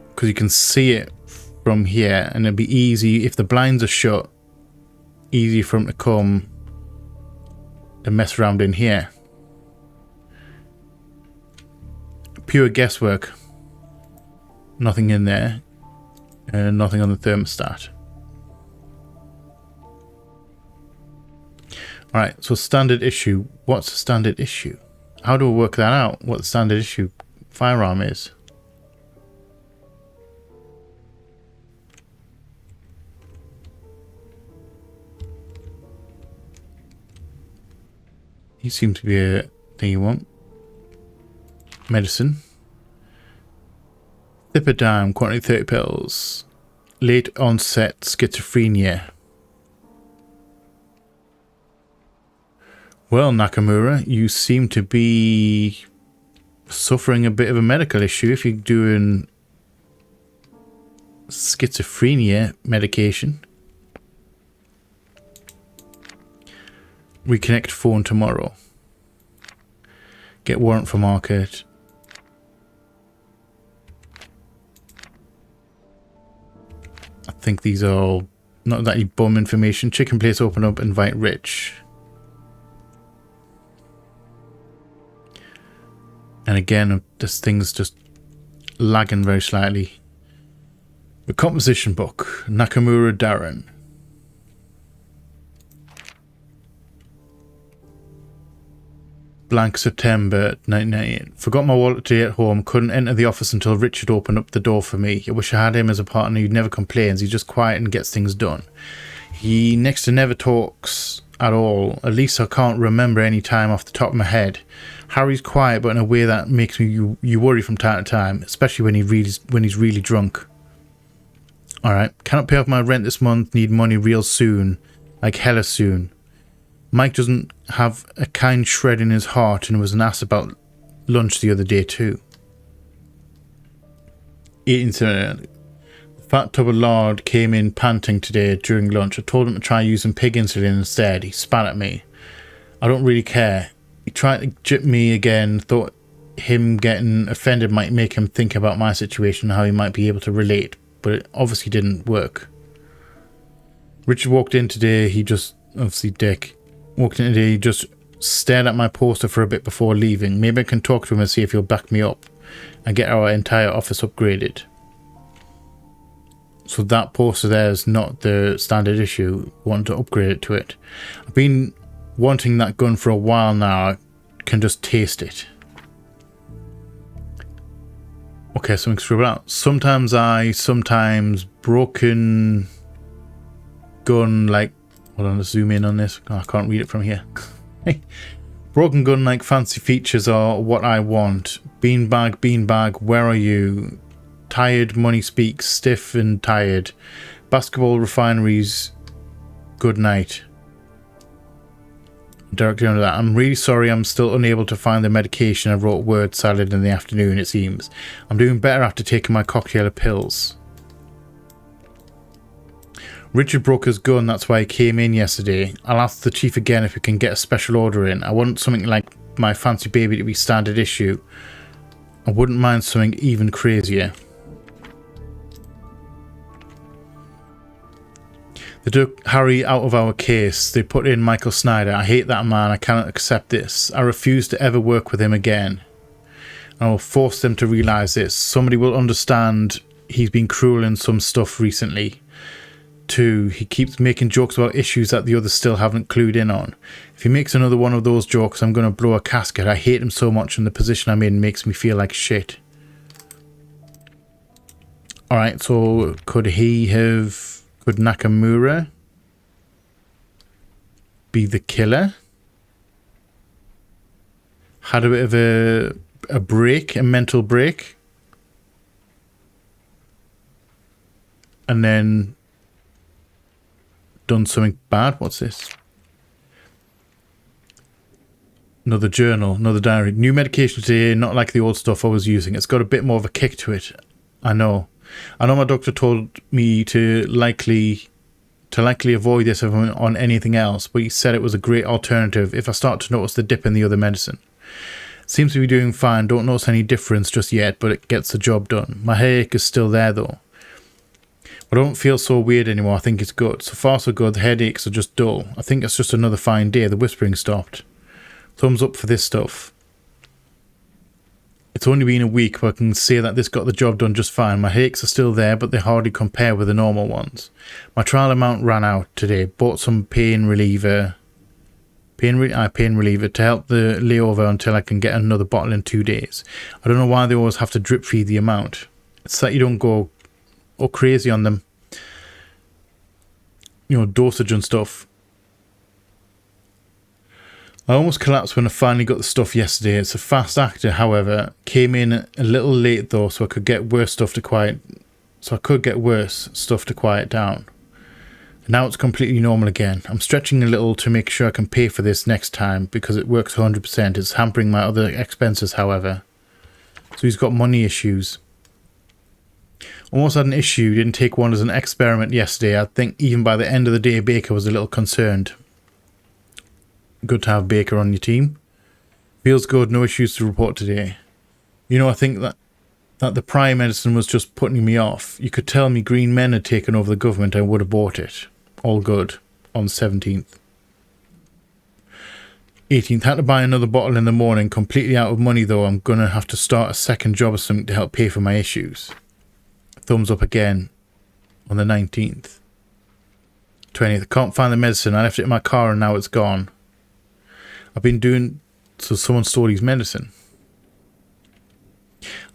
Because you can see it from here. And it'd be easy, if the blinds are shut, easy for him to come and mess around in here. Pure guesswork. Nothing in there. And nothing on the thermostat. Alright, so standard issue. What's a standard issue? How do we work that out? What the standard issue firearm is? He seems to be a thing you want. Medicine. Thipperdime, quantity 30 pills. Late onset schizophrenia. Well, Nakamura, you seem to be suffering a bit of a medical issue if you're doing schizophrenia medication. Reconnect phone tomorrow. Get warrant for market. I think these are all not that you bum information. Chicken place open up, invite Rich. And again, this thing's just lagging very slightly. The composition book. Nakamura Darren. Blank September 1998. Forgot my wallet today at home. Couldn't enter the office until Richard opened up the door for me. I wish I had him as a partner. He never complains. He's just quiet and gets things done. He next to never talks at all. At least I can't remember any time off the top of my head. Harry's quiet, but in a way that makes me you worry from time to time, especially when he's really drunk. Alright, cannot pay off my rent this month. Need money real soon. Like hella soon. Mike doesn't have a kind shred in his heart and was an ass about lunch the other day too. Eating the fat tub of lard came in panting today during lunch. I told him to try using pig insulin instead. He spat at me. I don't really care. He tried to jip me again, thought him getting offended might make him think about my situation and how he might be able to relate, but it obviously didn't work. Richard walked in today, he just stared at my poster for a bit before leaving. Maybe I can talk to him and see if he'll back me up and get our entire office upgraded. So that poster there is not the standard issue. I want to upgrade it to it. I've been wanting that gun for a while now. I can just taste it. Okay, something scribbled out. Sometimes broken gun like... Hold on, let's zoom in on this. Oh, I can't read it from here. Broken gun like fancy features are what I want. Beanbag, where are you? Tired, money speaks, stiff and tired. Basketball refineries, good night. Directly under that, I'm really sorry I'm still unable to find the medication I wrote word salad in the afternoon, it seems. I'm doing better after taking my cocktail of pills. Richard broke his gun, that's why he came in yesterday. I'll ask the chief again if we can get a special order in. I want something like my fancy baby to be standard issue. I wouldn't mind something even crazier. They took Harry out of our case. They put in Michael Snyder. I hate that man. I cannot accept this. I refuse to ever work with him again. I will force them to realise this. Somebody will understand he's been cruel in some stuff recently. 2. He keeps making jokes about issues that the others still haven't clued in on. If he makes another one of those jokes, I'm going to blow a casket. I hate him so much and the position I'm in makes me feel like shit. Alright, so could Nakamura be the killer? Had a bit of a break, a mental break. And then done something bad. What's this? Another journal, another diary. New medication today, not like the old stuff I was using. It's got a bit more of a kick to it. I know my doctor told me to likely avoid this if I'm on anything else, but he said it was a great alternative if I start to notice the dip in the other medicine. Seems to be doing fine, don't notice any difference just yet, but it gets the job done. My headache is still there though. I don't feel so weird anymore, I think it's good. So far so good, the headaches are just dull. I think it's just another fine day, the whispering stopped. Thumbs up for this stuff. It's only been a week, but I can say that this got the job done just fine. My headaches are still there, but they hardly compare with the normal ones. My trial amount ran out today. Bought some pain reliever. Pain reliever to help the layover until I can get another bottle in 2 days. I don't know why they always have to drip feed the amount. It's that you don't go all crazy on them. You know, dosage and stuff. I almost collapsed when I finally got the stuff yesterday. It's a fast actor, however. Came in a little late though, so I could get worse stuff to quiet down. Now it's completely normal again. I'm stretching a little to make sure I can pay for this next time because it works 100%. It's hampering my other expenses, however. So he's got money issues. Almost had an issue. Didn't take one as an experiment yesterday. I think even by the end of the day, Baker was a little concerned. Good to have Baker on your team. Feels good. No issues to report today. You know, I think that the prior medicine was just putting me off. You could tell me green men had taken over the government. I would have bought it. All good. On the 17th. 18th. Had to buy another bottle in the morning. Completely out of money though. I'm going to have to start a second job or something to help pay for my issues. Thumbs up again. On the 19th. 20th. I can't find the medicine. I left it in my car and now it's gone. I've been doing... So someone stole his medicine.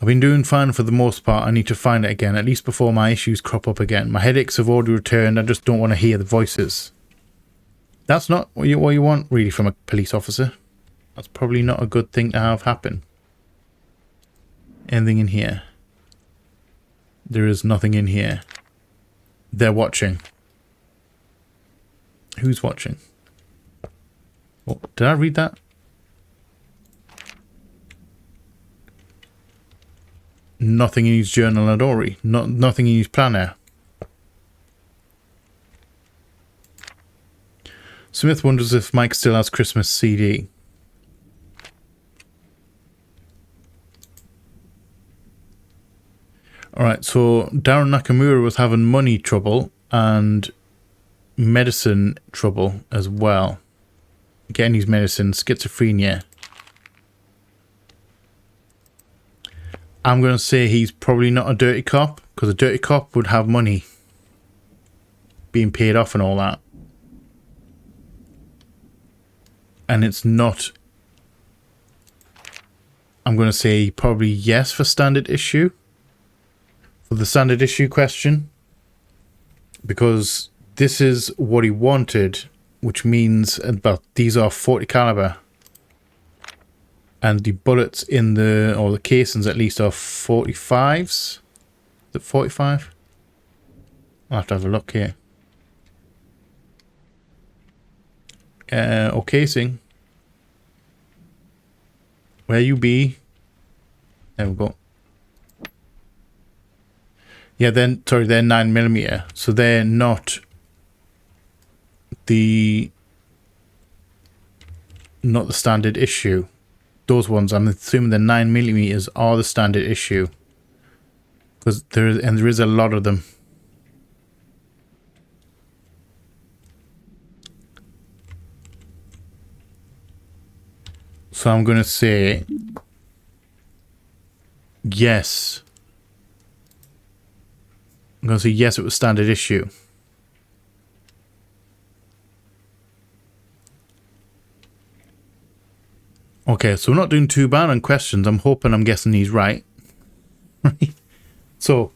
I've been doing fine for the most part. I need to find it again, at least before my issues crop up again. My headaches have already returned. I just don't want to hear the voices. That's not what you want, really, from a police officer. That's probably not a good thing to have happen. Anything in here? There is nothing in here. They're watching. Who's watching? Oh, did I read that? Nothing in his journal at all. Nothing in his planner. Smith wonders if Mike still has Christmas CD. Alright, so Darren Nakamura was having money trouble and medicine trouble as well. Getting his medicine, schizophrenia. I'm going to say he's probably not a dirty cop, because a dirty cop would have money being paid off and all that. And it's not... I'm going to say probably yes for standard issue. For the standard issue question. Because this is what he wanted, which means about these are 40 caliber. And the bullets in the, or the casings at least, are 45s. Is it 45? I'll have to have a look here. Or casing. Where you be? There we go. Yeah, then, sorry, they're 9mm. So they're not the standard issue. Those ones, I'm assuming the 9mm are the standard issue, because there is a lot of them. So I'm gonna say yes. I'm gonna say yes. It was standard issue. Okay, so we're not doing too bad on questions. I'm guessing he's right. So,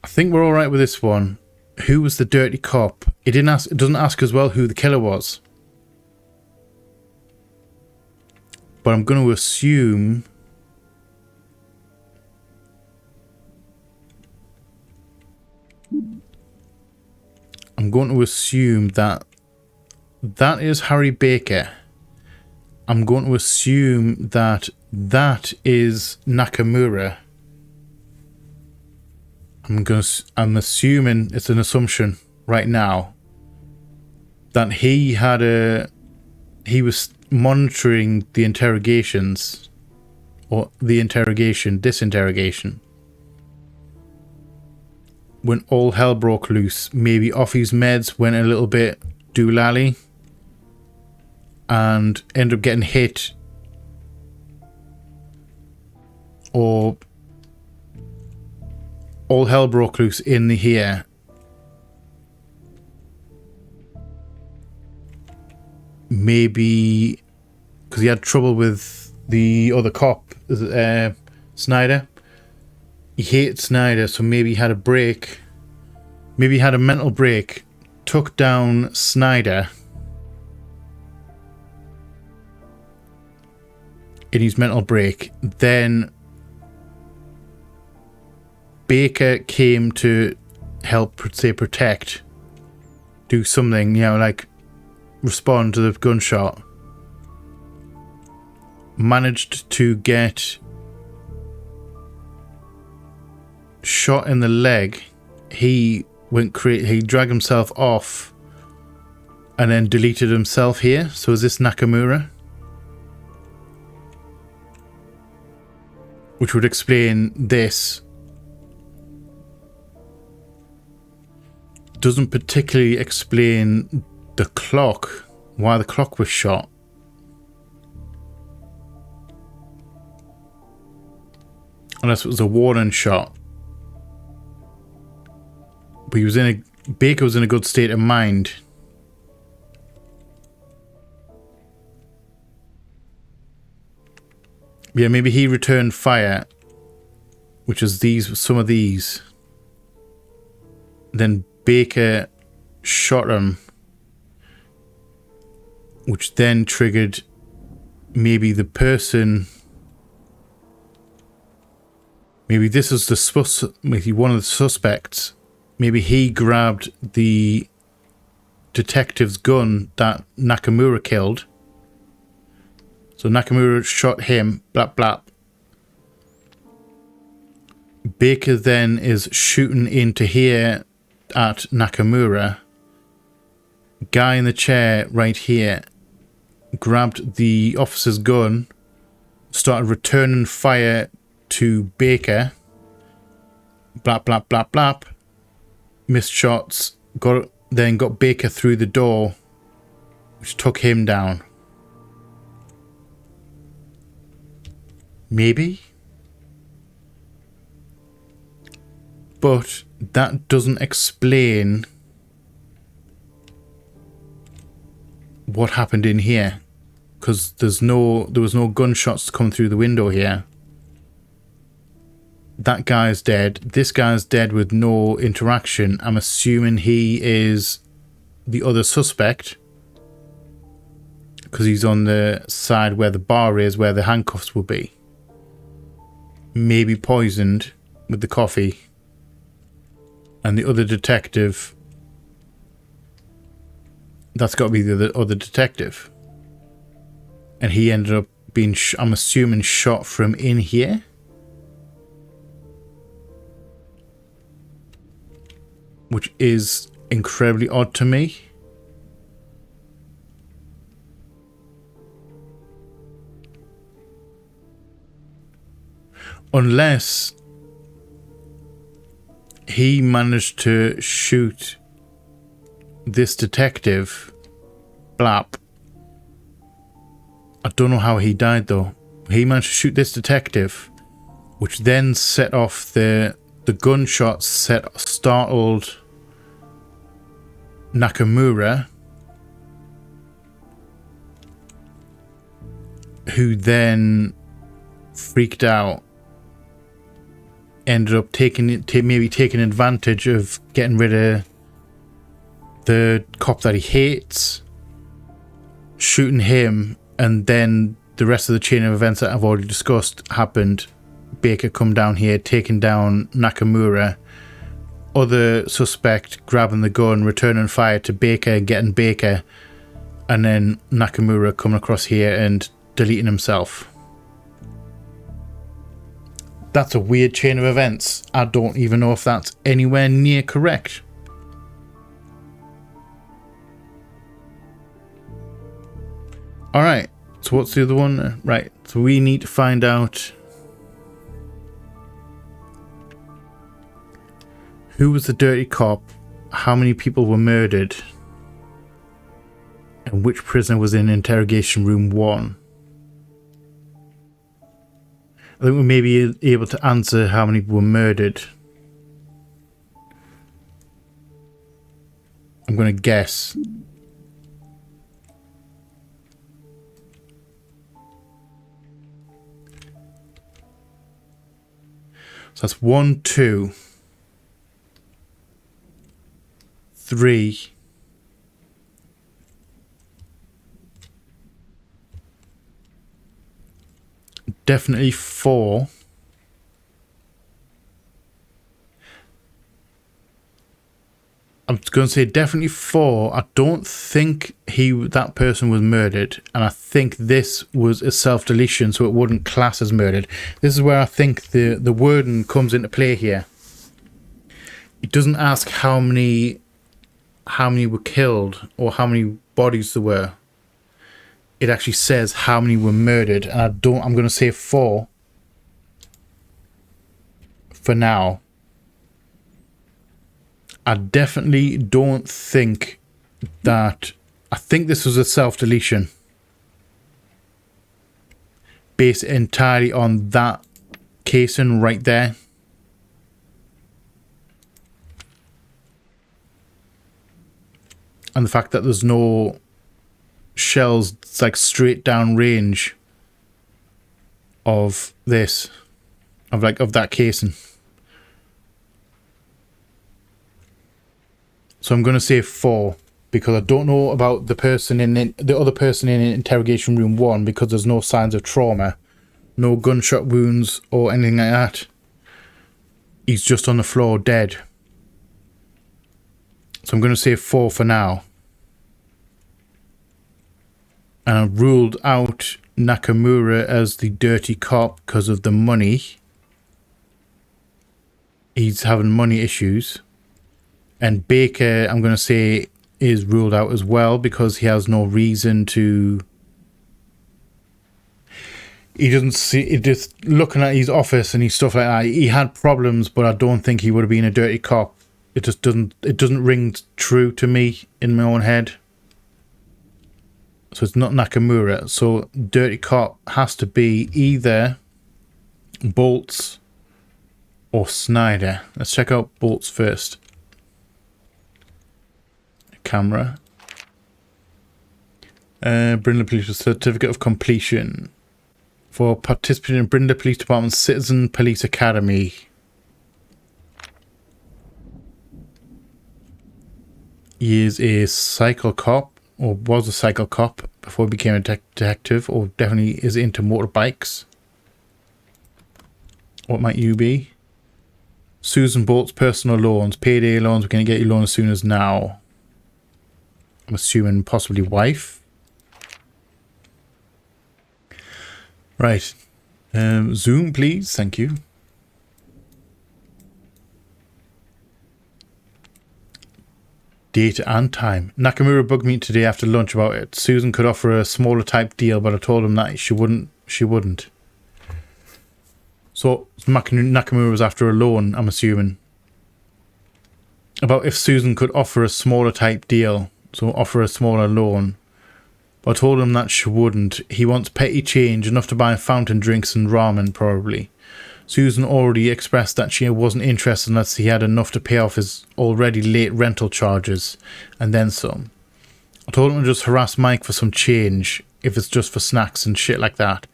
I think we're all right with this one. Who was the dirty cop? It doesn't ask as well who the killer was. But I'm going to assume... that is Harry Baker. I'm going to assume that is Nakamura. I'm assuming, it's an assumption right now, that he was monitoring the interrogations, or this interrogation, when all hell broke loose. Maybe off his meds, went a little bit doolally, and end up getting hit, or all hell broke loose in here. maybe because he had trouble with the other cop, Snyder. He hated Snyder, so maybe he had a break. Maybe he had a mental break, took down Snyder in his mental break. Then Baker came to help, say, protect, do something, you know, like respond to the gunshot. Managed to get shot in the leg. He dragged himself off and then deleted himself here. So is this Nakamura? Which would explain this. Doesn't particularly explain the clock, why the clock was shot. Unless it was a warning shot. But Baker was in a good state of mind. Yeah, maybe he returned fire, which is some of these. Then Baker shot him, which then triggered maybe the person. Maybe this is maybe one of the suspects. Maybe he grabbed the detective's gun that Nakamura killed. So Nakamura shot him, blap blap. Baker then is shooting into here at Nakamura. Guy in the chair right here grabbed the officer's gun, started returning fire to Baker. Blap blap blap blap. Missed shots. Then got Baker through the door, which took him down. Maybe. But that doesn't explain what happened in here, because there was no gunshots coming through the window here. That guy's dead. This guy's dead with no interaction. I'm assuming he is the other suspect, because he's on the side where the bar is, where the handcuffs will be. Maybe poisoned with the coffee. And the other detective, that's got to be the other detective. And he ended up being, I'm assuming, shot from in here. Which is incredibly odd to me. Unless he managed to shoot this detective, blap. I don't know how he died though. He managed to shoot this detective, which then set off the gunshots, startled Nakamura, who then freaked out. Ended up maybe taking advantage of getting rid of the cop that he hates, shooting him, and then the rest of the chain of events that I've already discussed happened. Baker come down here, taking down Nakamura, other suspect grabbing the gun, returning fire to Baker, getting Baker, and then Nakamura coming across here and deleting himself. That's a weird chain of events. I don't even know if that's anywhere near correct. Alright, so what's the other one? Right, so we need to find out who was the dirty cop, how many people were murdered, and which prisoner was in interrogation room 1. I think we may be able to answer how many were murdered. I'm going to guess. So that's 1, 2, 3. Definitely 4. I'm going to say definitely 4. I don't think that person was murdered, and I think this was a self-deletion, so it wouldn't class as murdered. This is where I think the wording comes into play here. It doesn't ask how many were killed or how many bodies there were. It actually says how many were murdered, and I'm going to say 4 for now. I definitely don't think that... I think this was a self-deletion. Based entirely on that casing right there. And the fact that there's no shells, it's like straight down range of this. Of that casing. So I'm going to say 4 because I don't know about the other person in interrogation room 1 because there's no signs of trauma, no gunshot wounds or anything like that. He's just on the floor dead. So I'm going to say 4 for now. And I've ruled out Nakamura as the dirty cop because of the money. He's having money issues. And Baker, I'm going to say, is ruled out as well because he has no reason to... He doesn't see... Just looking at his office and his stuff like that, he had problems, but I don't think he would have been a dirty cop. It just doesn't... It doesn't ring true to me in my own head. So it's not Nakamura. So dirty cop has to be either Bolts or Snyder. Let's check out Bolts first. Camera. Brindle Police Certificate of Completion. For participating in Brindle Police Department's Citizen Police Academy. He is a cycle cop, or was a cycle cop before he became a detective, or definitely is into motorbikes. What might you be? Susan Bolt's personal loans. Payday loans. We're going to get you loan as soon as now. I'm assuming possibly wife. Right. Zoom, please. Thank you. Date and time. Nakamura bugged me today after lunch about it. Susan could offer a smaller type deal, but I told him that she wouldn't. So Nakamura was after a loan, I'm assuming. About if Susan could offer a smaller type deal. So offer a smaller loan. But I told him that she wouldn't. He wants petty change, enough to buy fountain drinks and ramen, probably. Susan already expressed that she wasn't interested unless he had enough to pay off his already late rental charges, and then some. I told him to just harass Mike for some change, if it's just for snacks and shit like that.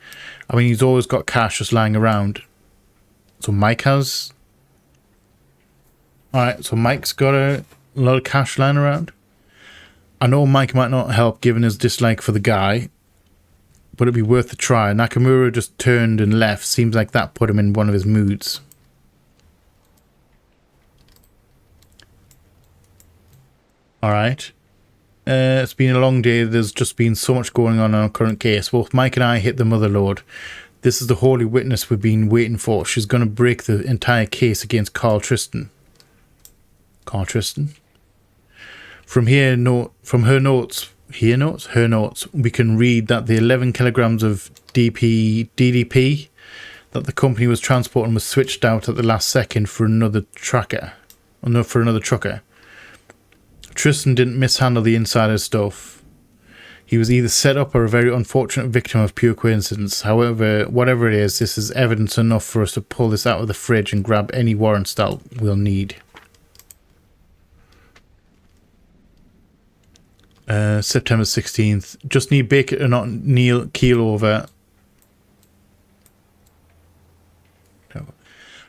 I mean, he's always got cash just lying around. So Mike has... Alright, so Mike's got a lot of cash lying around. I know Mike might not help given his dislike for the guy, but it'd be worth a try. Nakamura just turned and left. Seems like that put him in one of his moods. Alright. It's been a long day. There's just been so much going on our current case. Both Mike and I hit the mother lode. This is the holy witness we've been waiting for. She's going to break the entire case against Carl Tristan. Carl Tristan? From her notes, we can read that the 11 kilograms of DDP that the company was transporting was switched out at the last second for another trucker. Tristan didn't mishandle the insider stuff. He was either set up or a very unfortunate victim of pure coincidence. However, whatever it is, this is evidence enough for us to pull this out of the fridge and grab any warrants that we'll need. September 16th. Just need Baker to not keel over.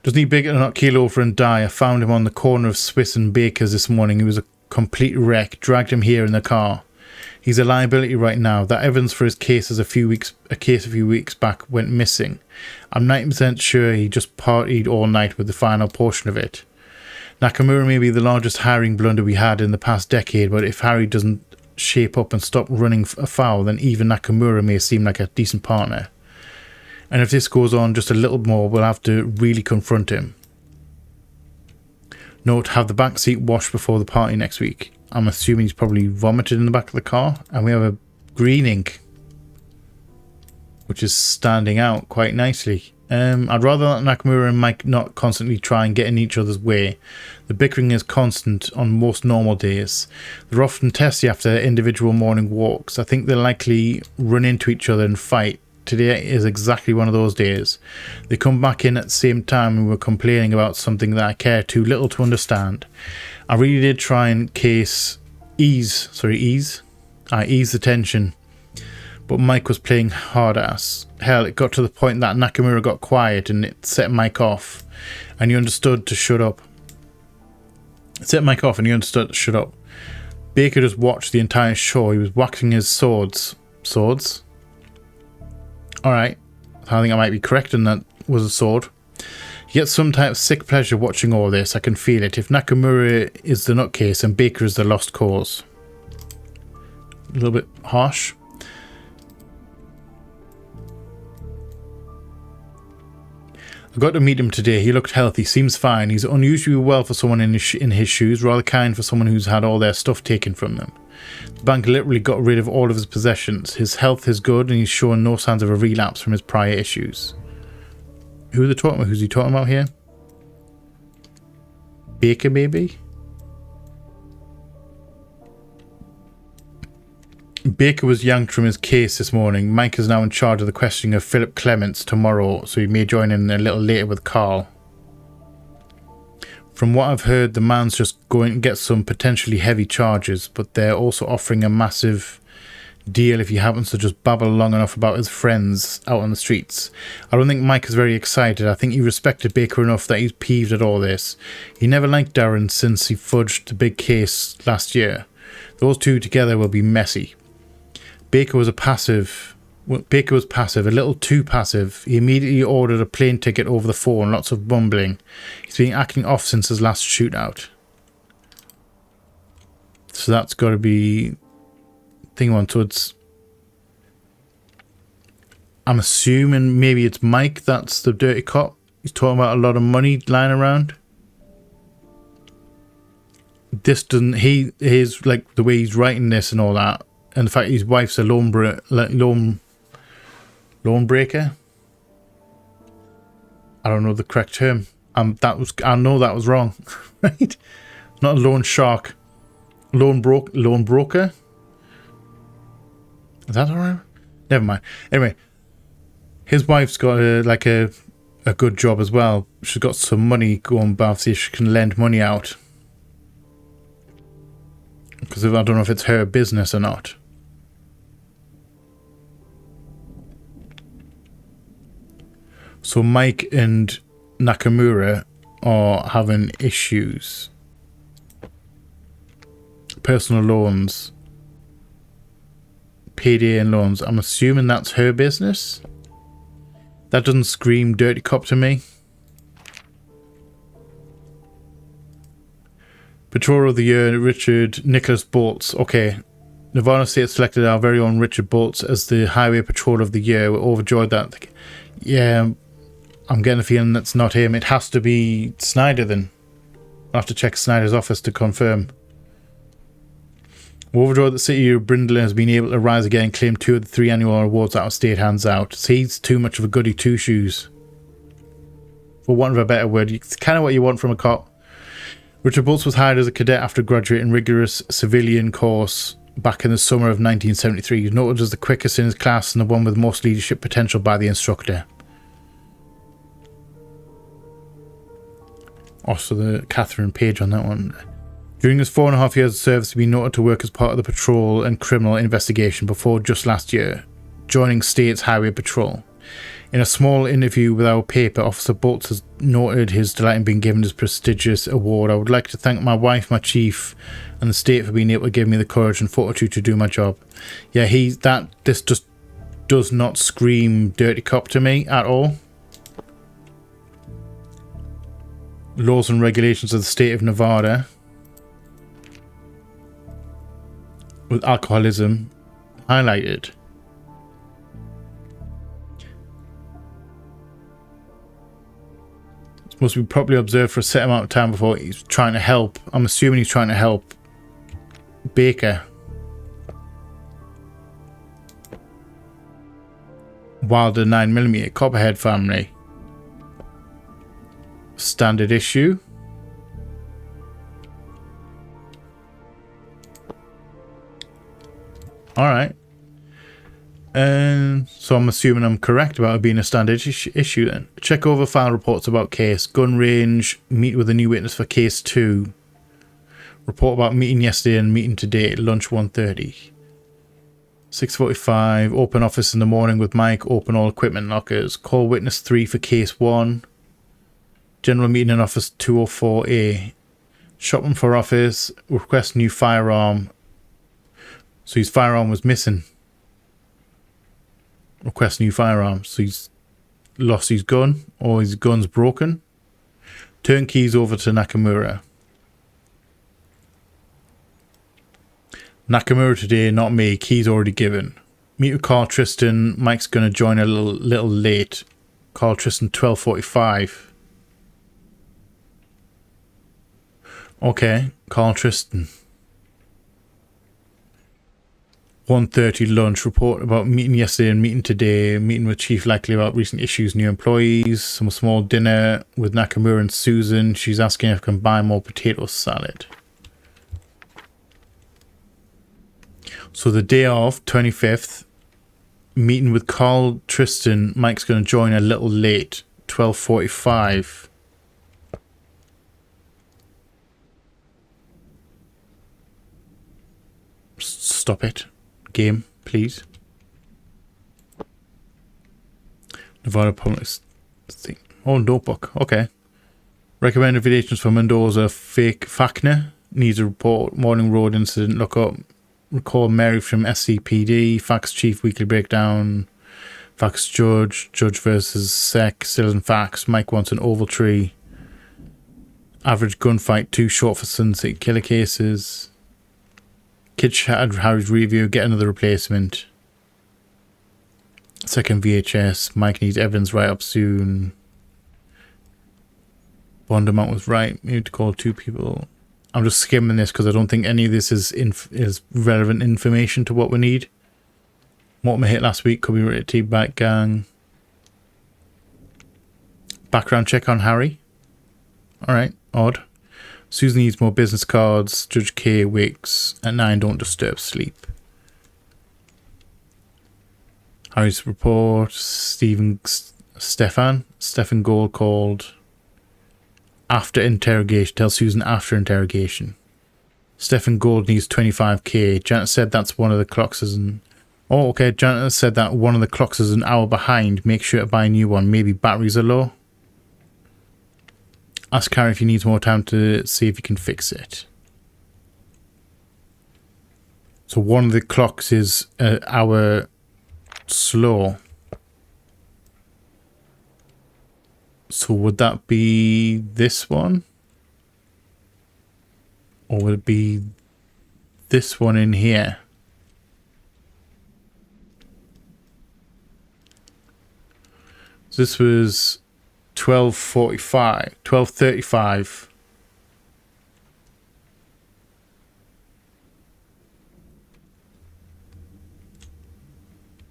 Doesn't he Baker to not keel over and die? I found him on the corner of Swiss and Baker's this morning. He was a complete wreck. Dragged him here in the car. He's a liability right now. That evidence for his case a few weeks back went missing. I'm 90% sure he just partied all night with the final portion of it. Nakamura may be the largest hiring blunder we had in the past decade, but if Harry doesn't shape up and stop running afoul, then even Nakamura may seem like a decent partner. And if this goes on just a little more, we'll have to really confront him. Note, have the back seat washed before the party next week. I'm assuming he's probably vomited in the back of the car. And we have a green ink, which is standing out quite nicely. I'd rather that Nakamura and Mike not constantly try and get in each other's way. The bickering is constant on most normal days. They're often testy after their individual morning walks. I think they'll likely run into each other and fight. Today is exactly one of those days. They come back in at the same time and were complaining about something that I care too little to understand. I really did try and ease the tension. But Mike was playing hard ass. Hell, it got to the point that Nakamura got quiet and it set Mike off. And you understood to shut up. It set Mike off and you understood to shut up. Baker just watched the entire show. He was waxing his swords. Swords? Alright. I think I might be correct and that was a sword. He gets some type of sick pleasure watching all this. I can feel it. If Nakamura is the nutcase and Baker is the lost cause. A little bit harsh. I got to meet him today. He looked healthy, seems fine. He's unusually well for someone in his shoes, rather kind for someone who's had all their stuff taken from them. The bank literally got rid of all of his possessions. His health is good and he's showing no signs of a relapse from his prior issues. Who are they talking about? Who's he talking about here? Baker, maybe? Baker was yanked from his case this morning. Mike is now in charge of the questioning of Philip Clements tomorrow, so he may join in a little later with Carl. From what I've heard, the man's just going to get some potentially heavy charges, but they're also offering a massive deal if he happens to just babble long enough about his friends out on the streets. I don't think Mike is very excited. I think he respected Baker enough that he's peeved at all this. He never liked Darren since he fudged the big case last year. Those two together will be messy. Baker was passive, a little too passive. He immediately ordered a plane ticket over the phone, lots of bumbling. He's been acting off since his last shootout. So that's got to be thing one. So it's, I'm assuming maybe it's Mike that's the dirty cop. He's talking about a lot of money lying around. This doesn't, his like the way he's writing this and all that. And the fact his wife's a loan breaker. I don't know the correct term. I know that was wrong, right? Not a loan shark. Loan broker. Is that alright? Never mind. Anyway, his wife's got a good job as well. She's got some money going back, see if she can lend money out. Because I don't know if it's her business or not. So Mike and Nakamura are having issues. Personal loans. Payday and loans. I'm assuming that's her business. That doesn't scream dirty cop to me. Patrol of the Year, Richard Nicholas Bolts. Okay. Nevada State selected our very own Richard Bolts as the Highway Patrol of the Year. We're overjoyed that. Yeah, I'm getting a feeling that's not him. It has to be Snyder then. I'll have to check Snyder's office to confirm. We're overjoyed that the city of Brindley has been able to rise again and claim 2 of the 3 annual awards out of state hands out. So he's too much of a goody two-shoes. For want of a better word, it's kind of what you want from a cop. Richard Bolts was hired as a cadet after graduating rigorous civilian course back in the summer of 1973. He was noted as the quickest in his class and the one with most leadership potential by the instructor. Also the Catherine Page on that one. During his 4.5 years of service, he's been noted to work as part of the patrol and criminal investigation before just last year, joining State's Highway Patrol. In a small interview with our paper, Officer Bolts has noted his delight in being given this prestigious award. I would like to thank my wife, my chief, and the state for being able to give me the courage and fortitude to do my job. Yeah, this just does not scream dirty cop to me at all. Laws and regulations of the state of Nevada with alcoholism highlighted. It must be properly observed for a set amount of time before he's trying to help. I'm assuming he's trying to help Baker. Wilder 9mm Copperhead family. Standard issue. Alright. So I'm assuming I'm correct about it being a standard issue then. Check over file reports about case. Gun range. Meet with a new witness for case 2. Report about meeting yesterday and meeting today. Lunch 1:30. 6:45. Open office in the morning with Mike. Open all equipment lockers. Call witness 3 for case 1. General meeting in office 204A. Shopping for office. Request new firearm. So his firearm was missing. Request new firearm. So he's lost his gun, or his gun's broken. Turn keys over to Nakamura. Nakamura today, not me. Keys already given. Meet with Carl Tristan. Mike's gonna join a little late. Carl Tristan 12:45. Okay, Carl Tristan. 1:30 lunch. Report about meeting yesterday and meeting today. Meeting with Chief likely about recent issues, new employees. Some small dinner with Nakamura and Susan. She's asking if I can buy more potato salad. So the day of, 25th, meeting with Carl Tristan. Mike's going to join a little late. 12:45. Stop it. Game, please. Nevada Public thing. Oh, notebook. Okay. Recommend invitations for Mendoza. Fake Fackner. Needs a report. Morning road incident. Look up. Recall Mary from SCPD. Facts chief weekly breakdown. Facts judge. Judge versus sec. Stills and facts. Mike wants an oval tree. Average gunfight. Too short for Sunset killer cases. Kid shattered Harry's review, get another replacement. Second VHS, Mike needs evidence right up soon. Bond amount was right, we need to call 2 people. I'm just skimming this because I don't think any of this is relevant information to what we need. What we hit last week could be rated T back gang. Background check on Harry. Alright, odd. Susan needs more business cards. Judge K wakes at 9. Don't disturb sleep. Harry's report. Stefan Gold called after interrogation. Tell Susan after interrogation. Stefan Gold needs 25k. Janet said that's one of the clocks is an... Oh, okay. Janet said that one of the clocks is an hour behind. Make sure to buy a new one. Maybe batteries are low. Ask Harry if he needs more time to see if he can fix it. So one of the clocks is an hour slow. So would that be this one? Or would it be this one in here? So this was 12:45, 12:35.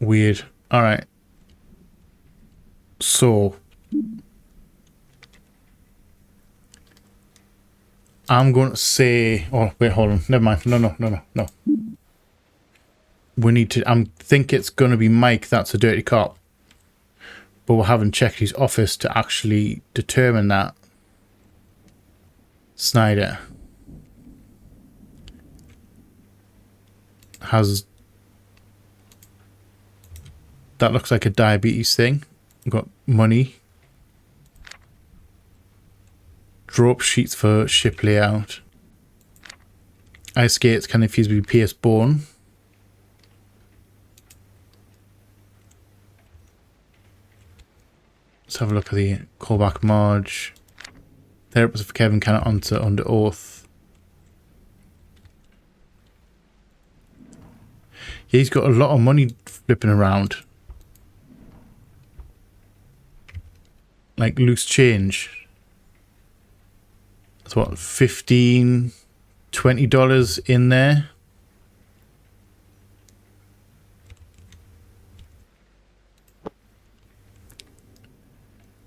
Weird. All right. So I'm going to say, oh wait, hold on. Never mind. No. We need to, I think it's going to be Mike that's a dirty cop. But we haven't checked his office to actually determine that. Snyder has... That looks like a diabetes thing. We've got money. Drop sheets for ship layout. Ice skates can infuse with PS bone. Let's have a look at the callback Marge. Therapist for Kevin cannot answer under oath. Yeah, he's got a lot of money flipping around. Like loose change. That's what, $15, $20 in there.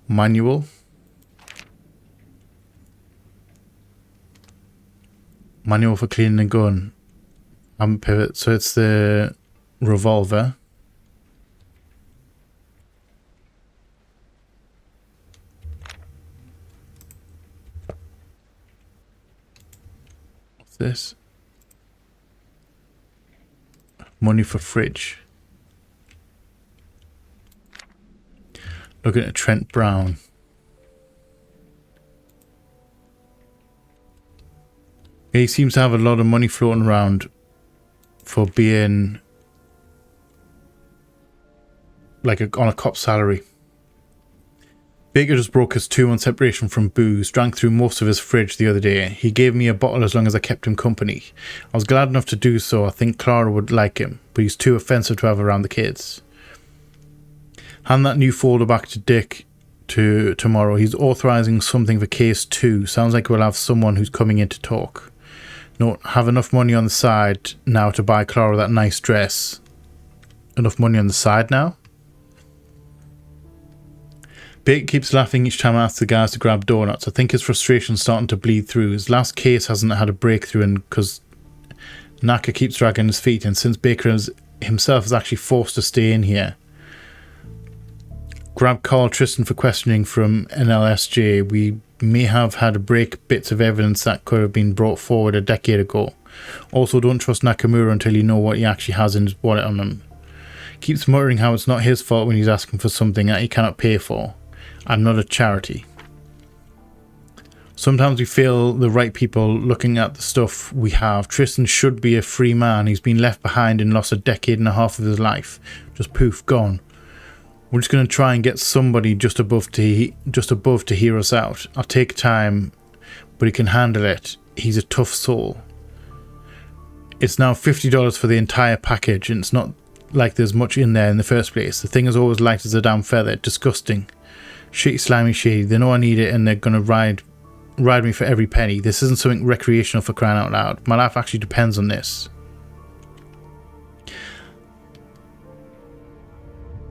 Manual. Manual for cleaning a gun. Pivot. So it's the revolver. What's this? Money for fridge. Looking at Trent Brown. He seems to have a lot of money floating around for being like on a cop salary. Baker just broke his 2-month separation from booze, drank through most of his fridge the other day. He gave me a bottle as long as I kept him company. I was glad enough to do so. I think Clara would like him, but he's too offensive to have around the kids. Hand that new folder back to Dick tomorrow. He's authorizing something for case 2. Sounds like we'll have someone who's coming in to talk. No, have enough money on the side now to buy Clara that nice dress. Enough money on the side now? Baker keeps laughing each time I ask the guys to grab donuts. I think his frustration's starting to bleed through. His last case hasn't had a breakthrough and because Naka keeps dragging his feet, and since Baker himself is actually forced to stay in here. Grab Carl Tristan for questioning from NLSJ. We may have had to break bits of evidence that could have been brought forward a decade ago. Also, don't trust Nakamura until you know what he actually has in his wallet on him. Keeps muttering how it's not his fault when he's asking for something that he cannot pay for. I'm not a charity. Sometimes we feel the right people looking at the stuff we have. Tristan should be a free man. He's been left behind and lost a decade and a half of his life. Just poof, gone. We're just going to try and get somebody just above to hear us out. I'll take time, but he can handle it. He's a tough soul. It's now $50 for the entire package, and it's not like there's much in there in the first place. The thing is always light as a damn feather. Disgusting. Shitty, slimy, shady. They know I need it, and they're going to ride me for every penny. This isn't something recreational, for crying out loud. My life actually depends on this.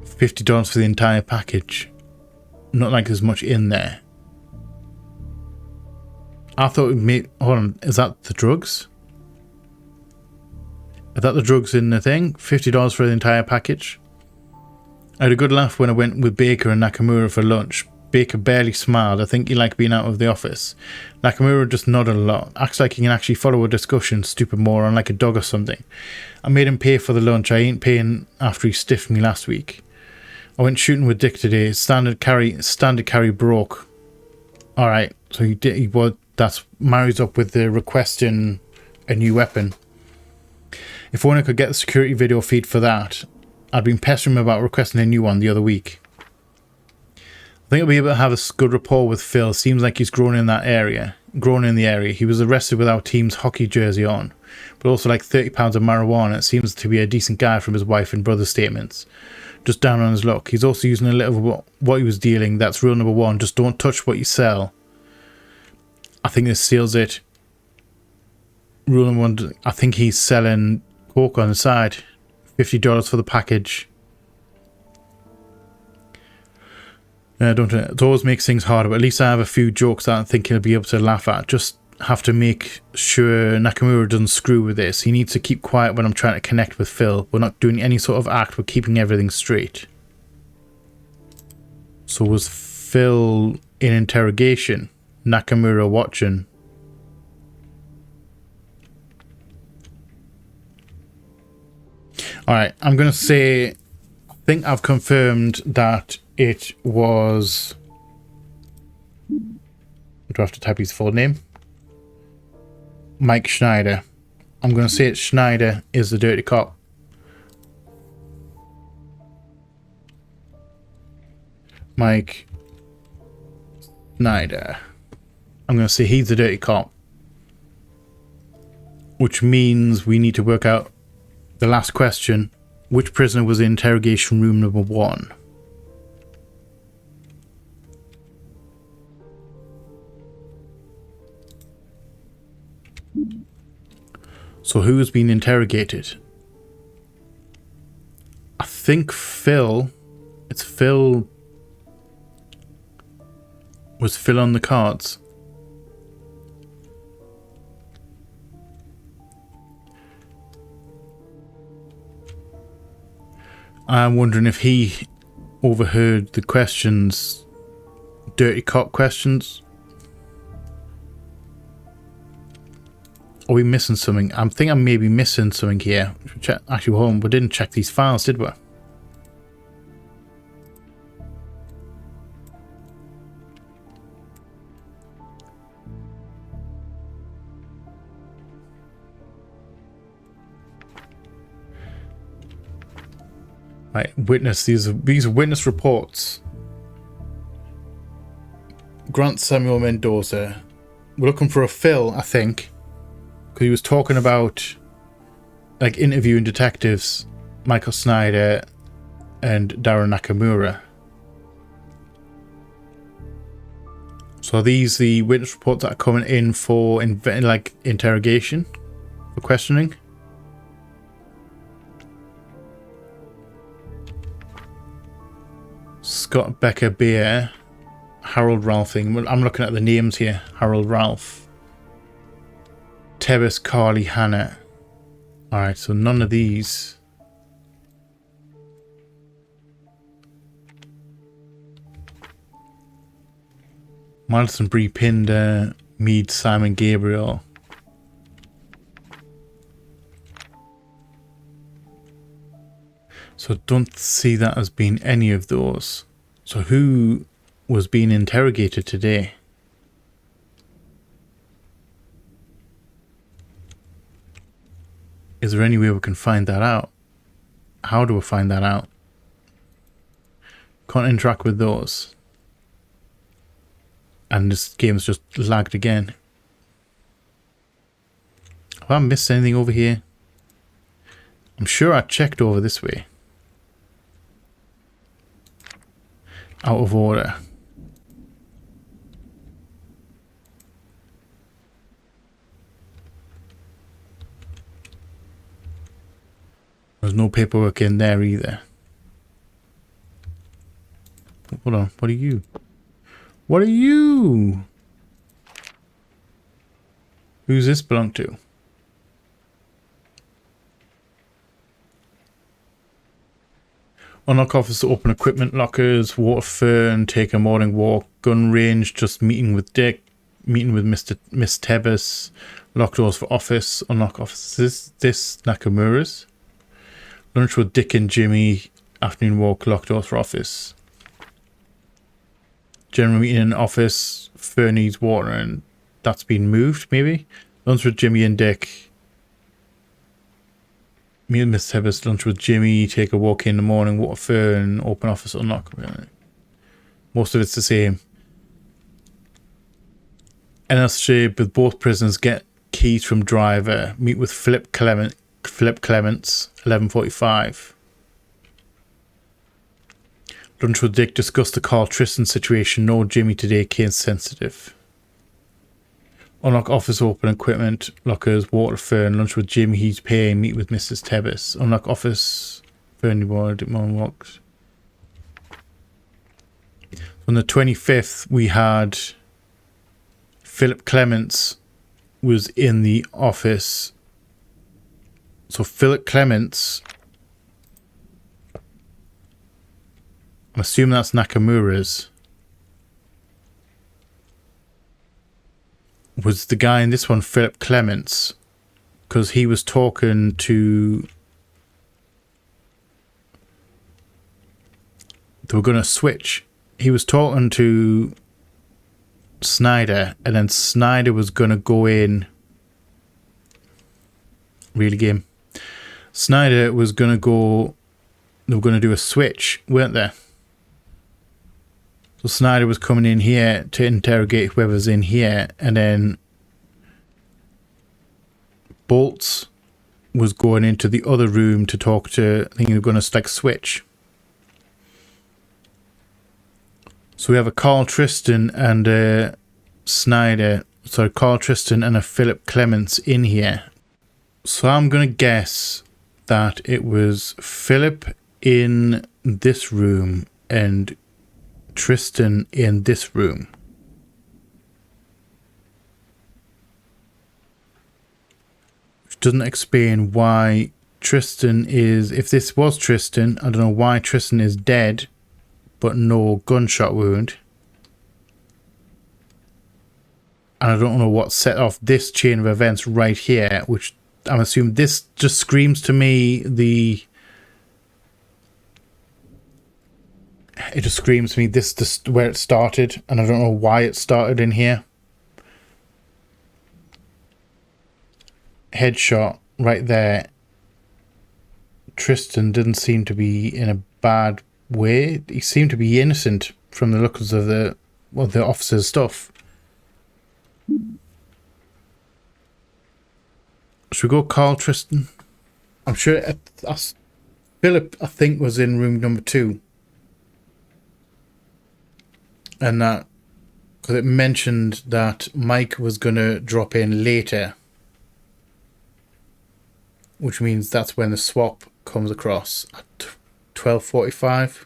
$50 for the entire package. Not like there's much in there. I thought we'd make... Hold on, is that the drugs? Is that the drugs in the thing? $50 for the entire package? I had a good laugh when I went with Baker and Nakamura for lunch. Baker barely smiled. I think he liked being out of the office. Nakamura just nodded a lot. Acts like he can actually follow a discussion, stupid moron, like a dog or something. I made him pay for the lunch. I ain't paying after he stiffed me last week. I went shooting with Dick today. Standard carry broke. Alright, so that marries up with the requesting a new weapon. If only I could get the security video feed for that. I'd been pestering him about requesting a new one the other week. I think I'll be able to have a good rapport with Phil. Seems like he's grown in the area. He was arrested with our team's hockey jersey on, but also like 30 pounds of marijuana. It seems to be a decent guy from his wife and brother's statements. Just down on his luck. He's also using a little of what he was dealing. That's rule number 1. Just don't touch what you sell. I think this seals it. Rule number 1. I think he's selling coke on the side. $50 for the package. Don't it always makes things harder, but at least I have a few jokes that I think he'll be able to laugh at. Just have to make sure Nakamura doesn't screw with this. He needs to keep quiet when I'm trying to connect with Phil. We're not doing any sort of act, we're keeping everything straight. So was Phil in interrogation? Nakamura watching? Alright, I'm going to say, I think I've confirmed that it was... Do I have to type his full name? Mike Schneider. I'm going to say it. Schneider is the dirty cop. Mike Schneider. I'm going to say he's the dirty cop. Which means we need to work out the last question. Which prisoner was in interrogation room number 1? So who has been interrogated? I think Phil. It's Phil. Was Phil on the cards? I'm wondering if he overheard the questions, dirty cop questions. Are we missing something? I think I may be missing something here. Actually, hold on, we didn't check these files, did we? Right, witness. These are witness reports. Grant Samuel Mendoza. We're looking for a Phil, I think, because he was talking about like interviewing detectives, Michael Snyder and Darren Nakamura. So are these the witness reports that are coming in for like interrogation, for questioning? Scott Becker Beer, Harold Ralphing. I'm looking at the names here. Harold Ralph. Tebbis Carly Hannah. Alright, so none of these. Milton Bree Pinder, Mead Simon Gabriel. So don't see that as being any of those. So who was being interrogated today? Is there any way we can find that out? How do we find that out? Can't interact with those. And this game's just lagged again. Have I missed anything over here? I'm sure I checked over this way. Out of order. There's no paperwork in there either. Hold on, what are you? What are you? Who's this belong to? Unlock office to open equipment lockers, water fern, take a morning walk, gun range, just meeting with Dick, meeting with Miss Tebbis, lock doors for office, unlock offices, this Nakamura's. Lunch with Dick and Jimmy, afternoon walk, lock doors for office. General meeting in office, fur needs water and that's been moved maybe. Lunch with Jimmy and Dick. Me and Miss Tebbis, lunch with Jimmy, take a walk in the morning, water fern, open office, unlock. Most of it's the same. NSJ with both prisoners, get keys from driver, meet with Philip Clements, 11:45. Lunch with Dick, discuss the Carl Tristan situation, no Jimmy today, case sensitive. Unlock office, open equipment, lockers, water fern, lunch with Jimmy, he's paying, meet with Mrs. Tebbis. Unlock office, fern board, walks. On the 25th, we had Philip Clements was in the office. So Philip Clements, I'm assuming that's Nakamura's, was the guy in this one Philip Clements, because he was talking to they were going to switch. He was talking to Snyder, and then Snyder was going to go in. Really game. Snyder was going to go. They were going to do a switch, weren't they? So Snyder was coming in here to interrogate whoever's in here, and then Bolts was going into the other room to talk to. I think they were going to like switch. So we have a Carl Tristan and a Snyder. Sorry, Carl Tristan and a Philip Clements in here. So I'm going to guess that it was Philip in this room and Tristan in this room. Which doesn't explain why Tristan is... If this was Tristan, I don't know why Tristan is dead, but no gunshot wound. And I don't know what set off this chain of events right here, which I'm assuming this just screams to me it just screams to me this is where it started, and I don't know why it started in here. Headshot right there. Tristan didn't seem to be in a bad way. He seemed to be innocent from the looks of the officer's stuff. Should we go Carl Tristan? I'm sure Philip, I think, was in room number 2. And that, because it mentioned that Mike was going to drop in later. Which means that's when the swap comes across at 12:45.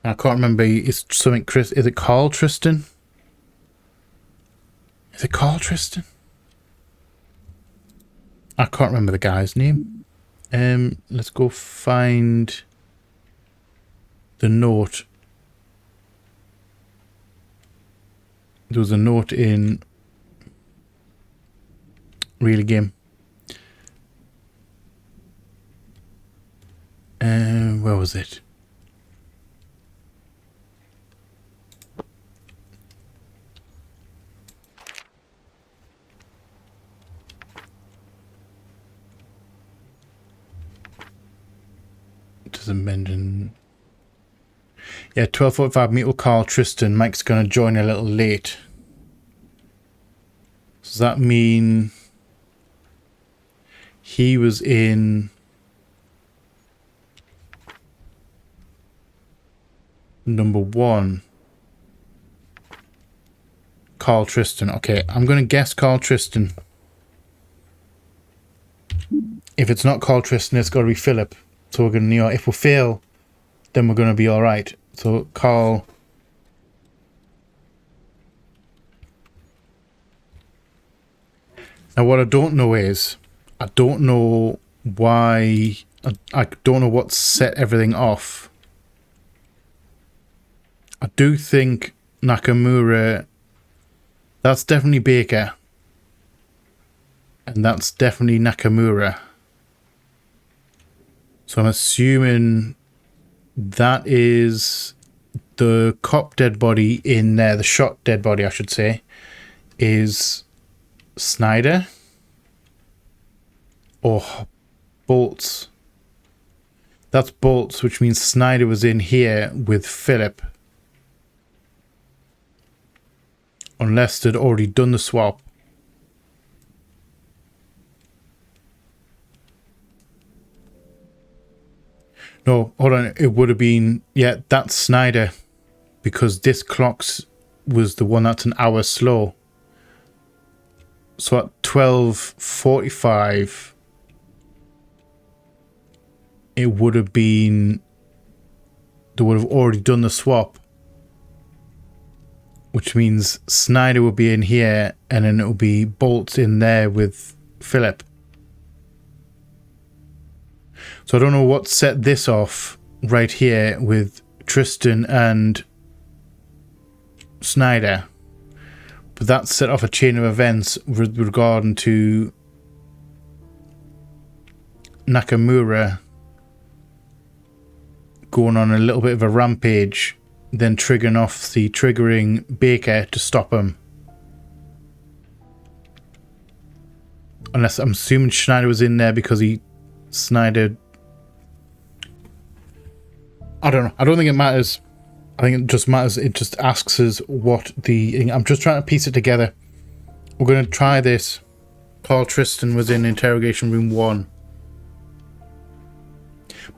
I can't remember, it's something Chris, is it Carl Tristan? Is it Carl Tristan? I can't remember the guy's name. Let's go find the note. There was a note in Real Game. Where was it? Doesn't mention. Yeah, 12:45. Meet with Carl Tristan. Mike's gonna join a little late. Does that mean he was in number 1? Carl Tristan. Okay, I'm gonna guess Carl Tristan. If it's not Carl Tristan, it's gotta be Philip. So we're going to, if we fail, then we're going to be all right. So Carl. Now what I don't know is, I don't know why, I don't know what set everything off. I do think Nakamura, that's definitely Baker. And that's definitely Nakamura. So I'm assuming that is the cop dead body in there, the shot dead body, I should say, is Snyder or Bolts. That's Bolts, which means Snyder was in here with Philip. Unless they'd already done the swap. No, hold on. It would have been... Yeah, that's Snyder. Because this clock's was the one that's an hour slow. So at 12:45... it would have been... They would have already done the swap. Which means Snyder will be in here, and then it will be Bolts in there with Philip. So I don't know what set this off right here with Tristan and Snyder. But that set off a chain of events with regard to Nakamura going on a little bit of a rampage, then triggering Baker to stop him. Unless I'm assuming Schneider was in there because Snyder. I don't know. I don't think it matters. I think it just matters. It just asks us what I'm just trying to piece it together. We're going to try this. Carl Tristan was in interrogation room 1.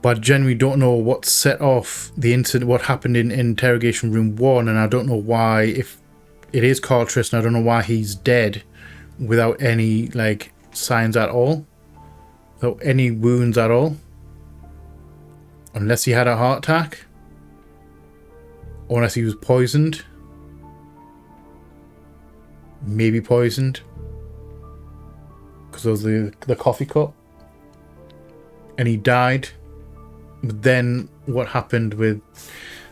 But I genuinely don't know what set off the incident, what happened in interrogation room 1, and I don't know why, if it is Carl Tristan, I don't know why he's dead without any, like, signs at all. Without any wounds at all. Unless he had a heart attack. Or unless he was poisoned. Maybe poisoned. Because of the coffee cup. And he died. But then what happened with...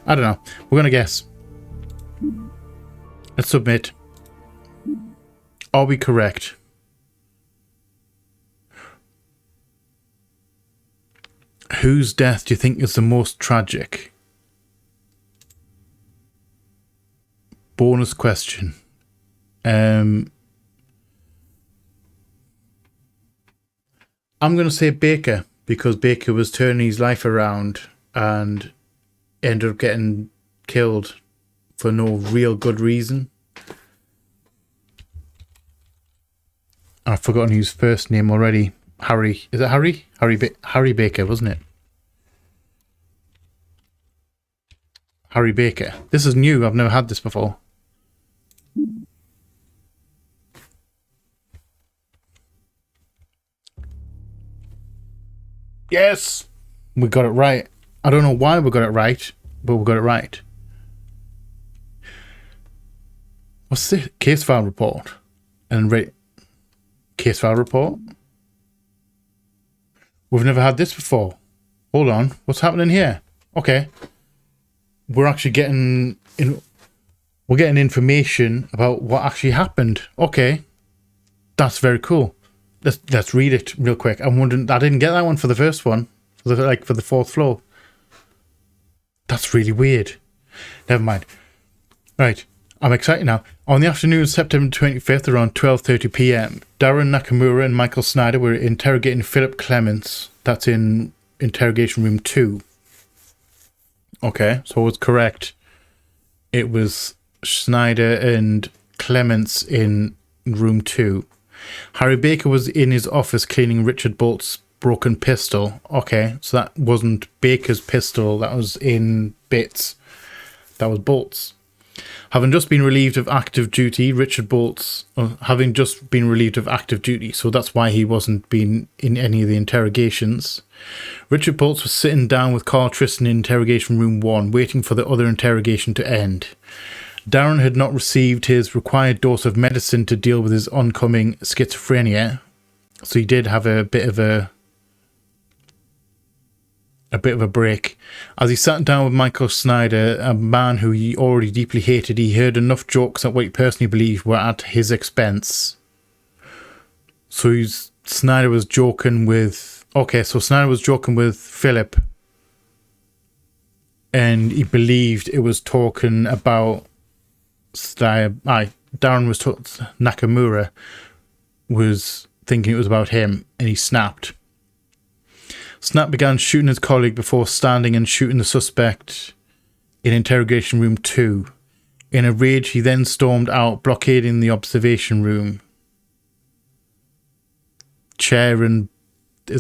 I don't know. We're going to guess. Let's submit. Are we correct? Whose death do you think is the most tragic? Bonus question. I'm going to say Baker, because Baker was turning his life around and ended up getting killed for no real good reason. I've forgotten his first name already. Harry. Is it Harry? Harry Baker, wasn't it? Harry Baker. This is new. I've never had this before. Yes! We got it right. I don't know why we got it right, but we got it right. What's the case file report? And case file report? We've never had this before. Hold on. What's happening here? Okay. We're actually getting... We're getting information about what actually happened. Okay. That's very cool. Let's read it real quick. I'm wondering... I didn't get that one for the first one. For the fourth floor. That's really weird. Never mind. Right. I'm excited now. On the afternoon of September 25th, around 12:30 p.m., Darren Nakamura and Michael Snyder were interrogating Philip Clements. That's in interrogation room 2. Okay, so I was correct. It was Snyder and Clements in room 2. Harry Baker was in his office cleaning Richard Bolt's broken pistol. Okay, so that wasn't Baker's pistol. That was in bits. That was Bolt's. Having just been relieved of active duty, so that's why he wasn't being in any of the interrogations. Richard Boltz was sitting down with Carl Tristan in interrogation room 1, waiting for the other interrogation to end. Darren had not received his required dose of medicine to deal with his oncoming schizophrenia, so he did have a bit of a break. As he sat down with Michael Snyder, a man who he already deeply hated, he heard enough jokes that what he personally believed were at his expense. So Snyder was joking with... Okay, so Snyder was joking with Philip, and he believed it was talking about... Nakamura was thinking it was about him, and he snapped. Snap began shooting his colleague before standing and shooting the suspect in interrogation room 2. In a rage, he then stormed out, blockading the observation room. Is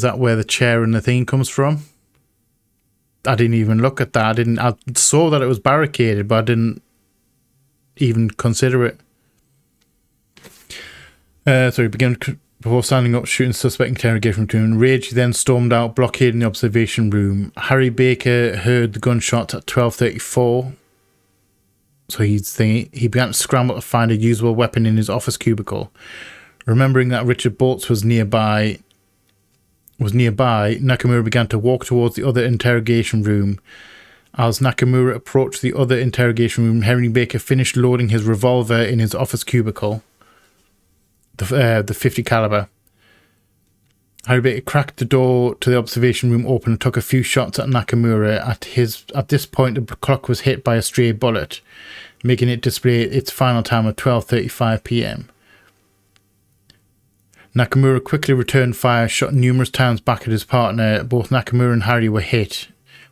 that where the chair and the thing comes from? I didn't even look at that. I saw that it was barricaded, but I didn't even consider it. So he began... Before standing up, shooting suspect interrogation room 2. In rage, he then stormed out, blockading the observation room. Harry Baker heard the gunshots at 12:34. So he began to scramble to find a usable weapon in his office cubicle. Remembering that Richard Boltz was nearby, Nakamura began to walk towards the other interrogation room. As Nakamura approached the other interrogation room, Harry Baker finished loading his revolver in his office cubicle. The 50 caliber. Harry Baker cracked the door to the observation room open and took a few shots at Nakamura. At this point, the clock was hit by a stray bullet, making it display its final time of 12:35 p.m. Nakamura quickly returned fire, shot numerous times back at his partner. Both Nakamura and Harry were hit,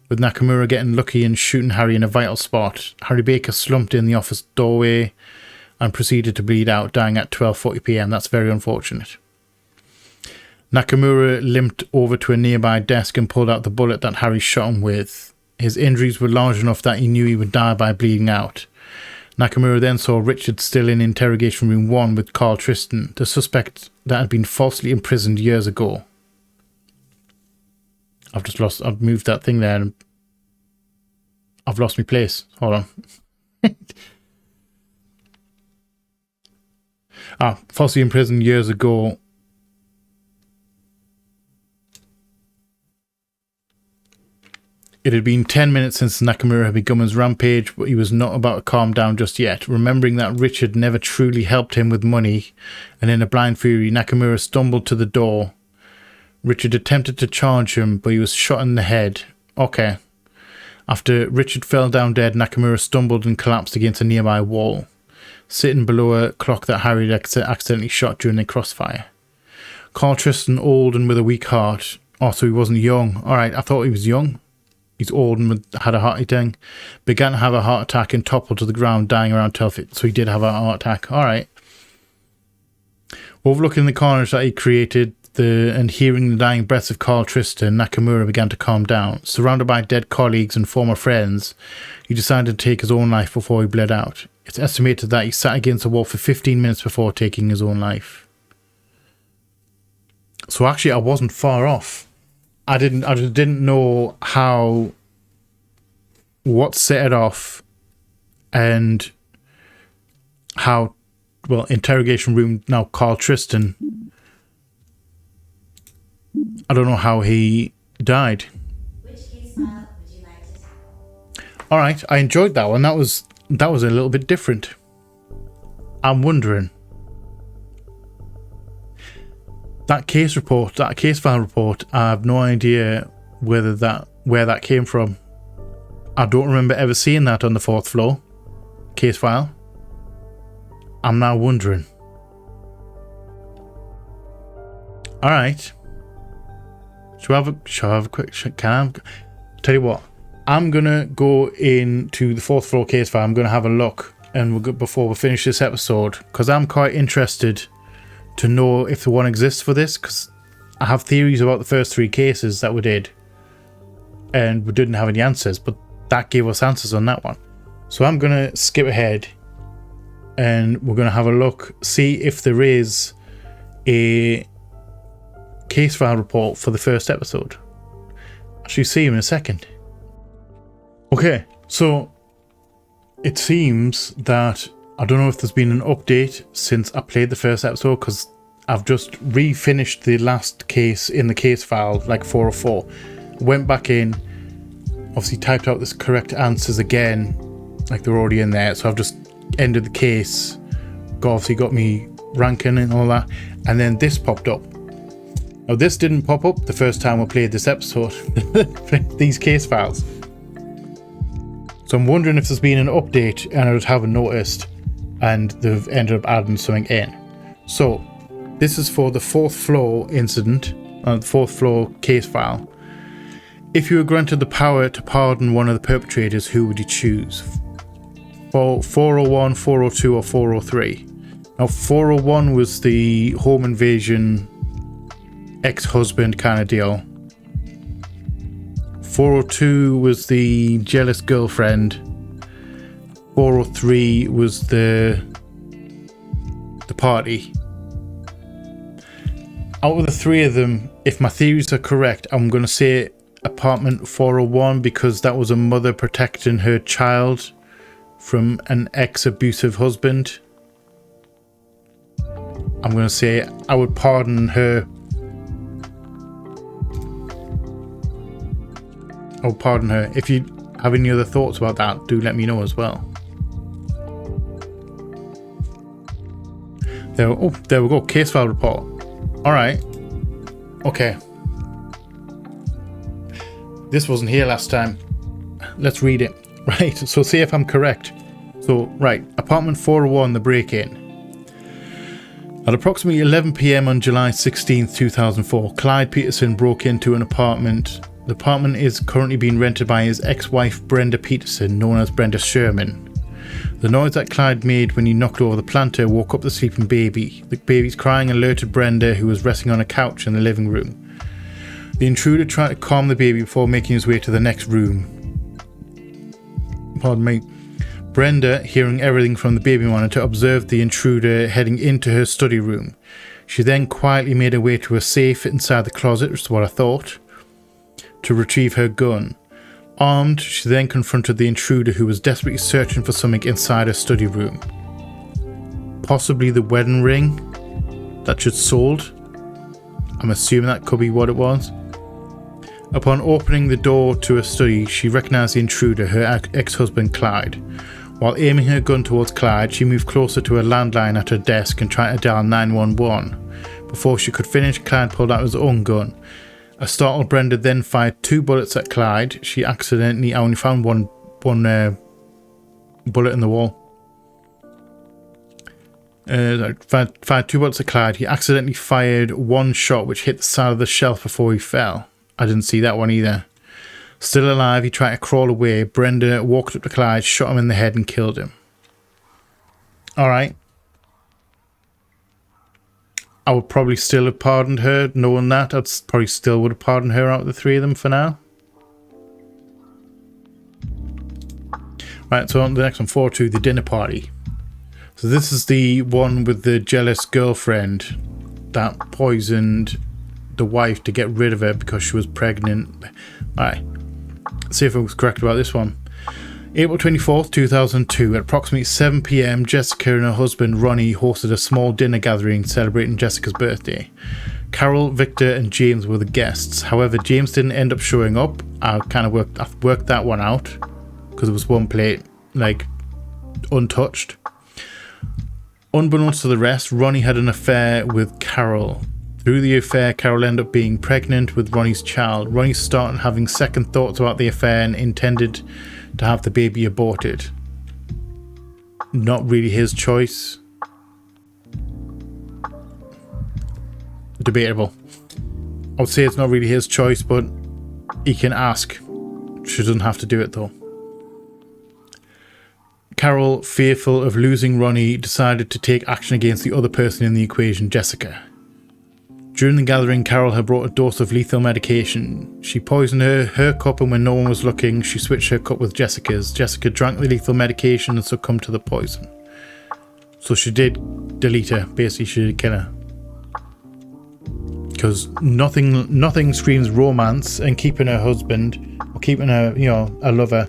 with Nakamura getting lucky and shooting Harry in a vital spot. Harry Baker slumped in the office doorway and proceeded to bleed out, dying at 12:40 p.m. That's very unfortunate. Nakamura limped over to a nearby desk and pulled out the bullet that Harry shot him with. His injuries were large enough that he knew he would die by bleeding out. Nakamura then saw Richard still in interrogation room 1 with Carl Tristan, the suspect that had been falsely imprisoned years ago. I've moved that thing there and I've lost my place. Hold on. Falsely imprisoned years ago. It had been 10 minutes since Nakamura had begun his rampage, but he was not about to calm down just yet. Remembering that Richard never truly helped him with money, and in a blind fury, Nakamura stumbled to the door. Richard attempted to charge him, but he was shot in the head. Okay. After Richard fell down dead, Nakamura stumbled and collapsed against a nearby wall, sitting below a clock that Harry had accidentally shot during the crossfire. Carl Tristan, old and with a weak heart. Oh, so he wasn't young. Alright, I thought he was young. He's old and had a heart attack. Began to have a heart attack and toppled to the ground, dying around 12. So he did have a heart attack. Alright. Overlooking the carnage that he created and hearing the dying breaths of Carl Tristan, Nakamura began to calm down. Surrounded by dead colleagues and former friends, he decided to take his own life before he bled out. It's estimated that he sat against a wall for 15 minutes before taking his own life. So actually, I wasn't far off. I just didn't know what set it off and how, well, interrogation room, now Carl Tristan, I don't know how he died. Which case file would you like to tackle? Alright, I enjoyed that one. That was a little bit different. I'm wondering. That case file report, I have no idea where that came from. I don't remember ever seeing that on the 4th floor case file. I'm now wondering. Alright. Shall I have a quick... Tell you what. I'm going to go into the 4th floor case file. I'm going to have a look and before we finish this episode, because I'm quite interested to know if the one exists for this, because I have theories about the first 3 cases that we did and we didn't have any answers, but that gave us answers on that one. So I'm going to skip ahead and we're going to have a look, see if there is a case file report for the first episode. I shall see you in a second. Okay, so it seems that I don't know if there's been an update since I played the first episode, because I've just refinished the last case in the case file, like 404. Went back in, obviously typed out the correct answers again, like they're already in there. So I've just ended the case, obviously got me ranking and all that, and then this popped up. Now this didn't pop up the first time I played this episode, these case files. So I'm wondering if there's been an update and I just haven't noticed, and they've ended up adding something in. So this is for the 4th floor incident, the 4th floor case file. If you were granted the power to pardon one of the perpetrators, who would you choose? For 401, 402 or 403? Now 401 was the home invasion ex-husband kind of deal. 402 was the jealous girlfriend. 403 was the party. Out of the 3 of them, if my theories are correct, I'm going to say apartment 401, because that was a mother protecting her child from an ex-abusive husband. I'm going to say I would pardon her. I would pardon her. If you have any other thoughts about that, do let me know as well. There we go. Case file report. Alright. Okay. This wasn't here last time. Let's read it. Right, so see if I'm correct. So, right, apartment 401, the break-in. At approximately 11 p.m. on July 16, 2004, Clyde Peterson broke into an apartment. The apartment is currently being rented by his ex-wife Brenda Peterson, known as Brenda Sherman. The noise that Clyde made when he knocked over the planter woke up the sleeping baby. The baby's crying alerted Brenda, who was resting on a couch in the living room. The intruder tried to calm the baby before making his way to the next room. Pardon me. Brenda, hearing everything from the baby monitor, observed the intruder heading into her study room. She then quietly made her way to a safe inside the closet, which is what I thought, to retrieve her gun. Armed, she then confronted the intruder, who was desperately searching for something inside her study room. Possibly the wedding ring that she'd sold. I'm assuming that could be what it was. Upon opening the door to her study, she recognised the intruder, her ex-husband Clyde. While aiming her gun towards Clyde, she moved closer to a landline at her desk and tried to dial 911. Before she could finish, Clyde pulled out his own gun. A startled Brenda then fired 2 bullets at Clyde. She accidentally only found one bullet in the wall. Fired 2 bullets at Clyde. He accidentally fired 1 shot which hit the side of the shelf before he fell. I didn't see that one either. Still alive, he tried to crawl away. Brenda walked up to Clyde, shot him in the head and killed him. Alright. I would probably still have pardoned her, knowing that. I'd probably still would have pardoned her out of the 3 of them for now. Right, so on to the next one, 4-2, the dinner party. So this is the one with the jealous girlfriend that poisoned the wife to get rid of her because she was pregnant. Alright, let's see if I was correct about this one. April 24th, 2002, at approximately 7 p.m, Jessica and her husband Ronnie hosted a small dinner gathering celebrating Jessica's birthday. Carol, Victor and James were the guests. However, James didn't end up showing up. I worked that one out because it was one plate, like, untouched. Unbeknownst to the rest, Ronnie had an affair with Carol. Through the affair, Carol ended up being pregnant with Ronnie's child. Ronnie started having second thoughts about the affair and intended to have the baby aborted. Not really his choice. Debatable. I would say it's not really his choice, but he can ask. She doesn't have to do it though. Carol, fearful of losing Ronnie, decided to take action against the other person in the equation, Jessica. During the gathering, Carol had brought a dose of lethal medication. She poisoned her cup, and when no one was looking, she switched her cup with Jessica's. Jessica drank the lethal medication and succumbed to the poison. So she did delete her. Basically, she did kill her. Because nothing screams romance and keeping her husband, or keeping her, a lover,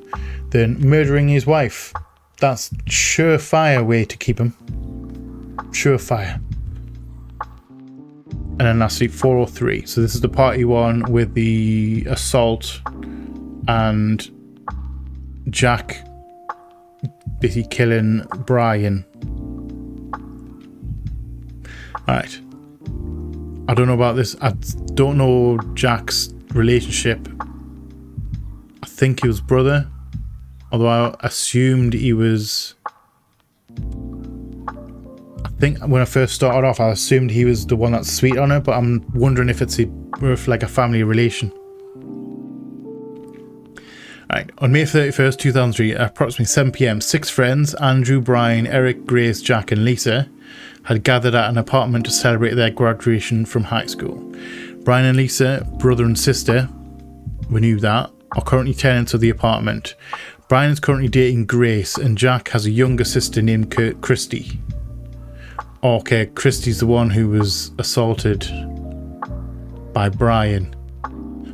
than murdering his wife. That's surefire way to keep him. Surefire. And then lastly, 403. So this is the party one with the assault and Jack basically killing Brian. Alright. I don't know about this. I don't know Jack's relationship. I think he was brother. Although I assumed he was... I think when I first started off, I assumed he was the one that's sweet on her, but I'm wondering if it's like a family relation. Alright, on May 31st, 2003, at approximately 7 p.m, 6 friends, Andrew, Brian, Eric, Grace, Jack and Lisa, had gathered at an apartment to celebrate their graduation from high school. Brian and Lisa, brother and sister, we knew that, are currently tenants of the apartment. Brian is currently dating Grace, and Jack has a younger sister named Christy. Okay, Christy's the one who was assaulted by Brian.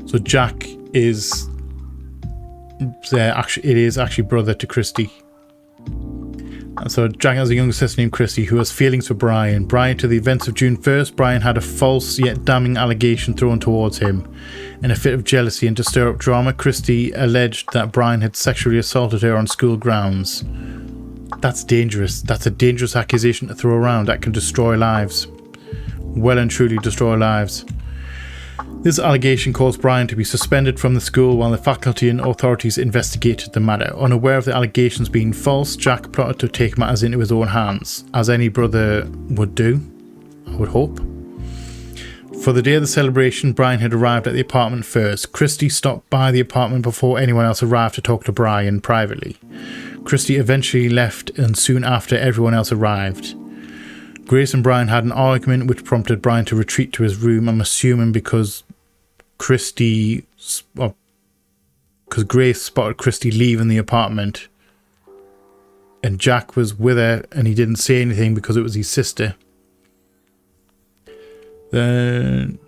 So Jack is actually brother to Christy. And so Jack has a younger sister named Christy who has feelings for Brian. Prior to the events of June 1st, Brian had a false yet damning allegation thrown towards him. In a fit of jealousy and to stir up drama, Christy alleged that Brian had sexually assaulted her on school grounds. That's dangerous. That's a dangerous accusation to throw around that can destroy lives. Well and truly destroy lives. This allegation caused Brian to be suspended from the school while the faculty and authorities investigated the matter. Unaware of the allegations being false, Jack plotted to take matters into his own hands, as any brother would do, I would hope. For the day of the celebration, Brian had arrived at the apartment first. Christy stopped by the apartment before anyone else arrived to talk to Brian privately. Christy eventually left, and soon after everyone else arrived. Grace and Brian had an argument which prompted Brian to retreat to his room. I'm assuming because Grace spotted Christy leaving the apartment and Jack was with her and he didn't say anything because it was his sister. Then,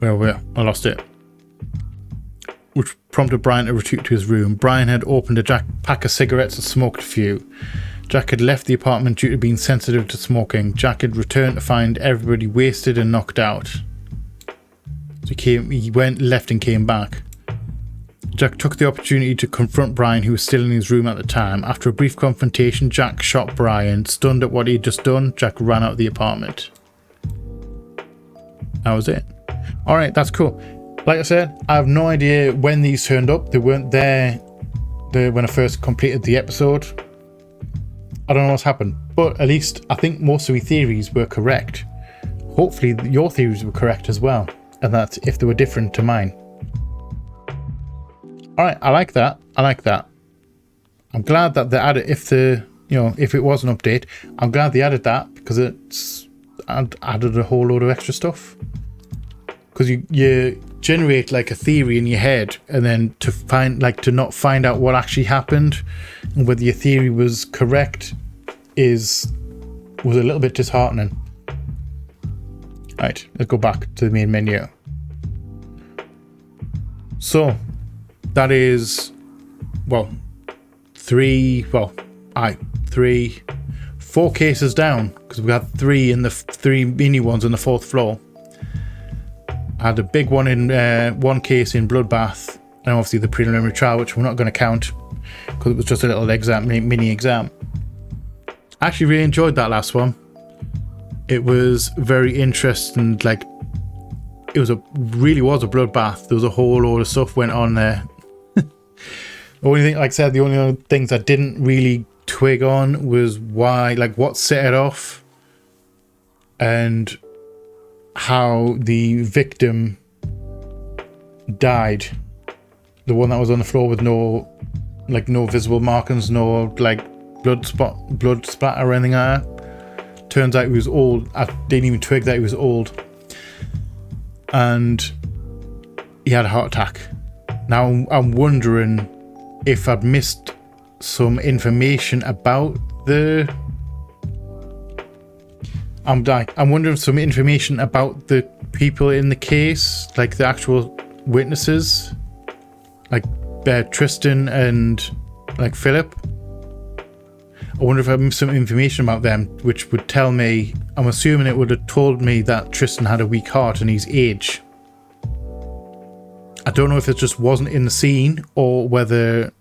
well, I lost it. Which prompted Brian to retreat to his room. Brian had opened a pack of cigarettes and smoked a few. Jack had left the apartment due to being sensitive to smoking. Jack had returned to find everybody wasted and knocked out. So he went, left and came back. Jack took the opportunity to confront Brian, who was still in his room at the time. After a brief confrontation, Jack shot Brian. Stunned at what he had just done, Jack ran out of the apartment. That was it. Alright, that's cool. Like I said, I have no idea when these turned up. They weren't there when I first completed the episode. I don't know what's happened. But at least I think most of the theories were correct. Hopefully your theories were correct as well. And that if they were different to mine. Alright, I like that. I'm glad that they added, if it was an update, I'm glad they added that because it's added a whole load of extra stuff. Because you generate like a theory in your head and then to not find out what actually happened and whether your theory was correct was a little bit disheartening. Right, let's go back to the main menu. So, that is, 4 cases down, because we had 3 in the 3 mini ones on the 4th floor. I had a big one in one case in Bloodbath, and obviously the preliminary trial, which we're not going to count, because it was just a little mini exam. I actually really enjoyed that last one. It was very interesting, like, really was a bloodbath. There was a whole load of stuff went on there. The only other things I didn't really twig on was what set it off and how the victim died. The one that was on the floor with no visible markings, no blood splatter or anything like that. Turns out he was old. I didn't even twig that he was old. And he had a heart attack. Now I'm wondering if I'd missed some information about I'm wondering some information about the people in the case, like the actual witnesses, like Tristan and Philip. I wonder if I missed some information about them, which would tell me, I'm assuming it would have told me that Tristan had a weak heart and his age. I don't know if it just wasn't in the scene or whether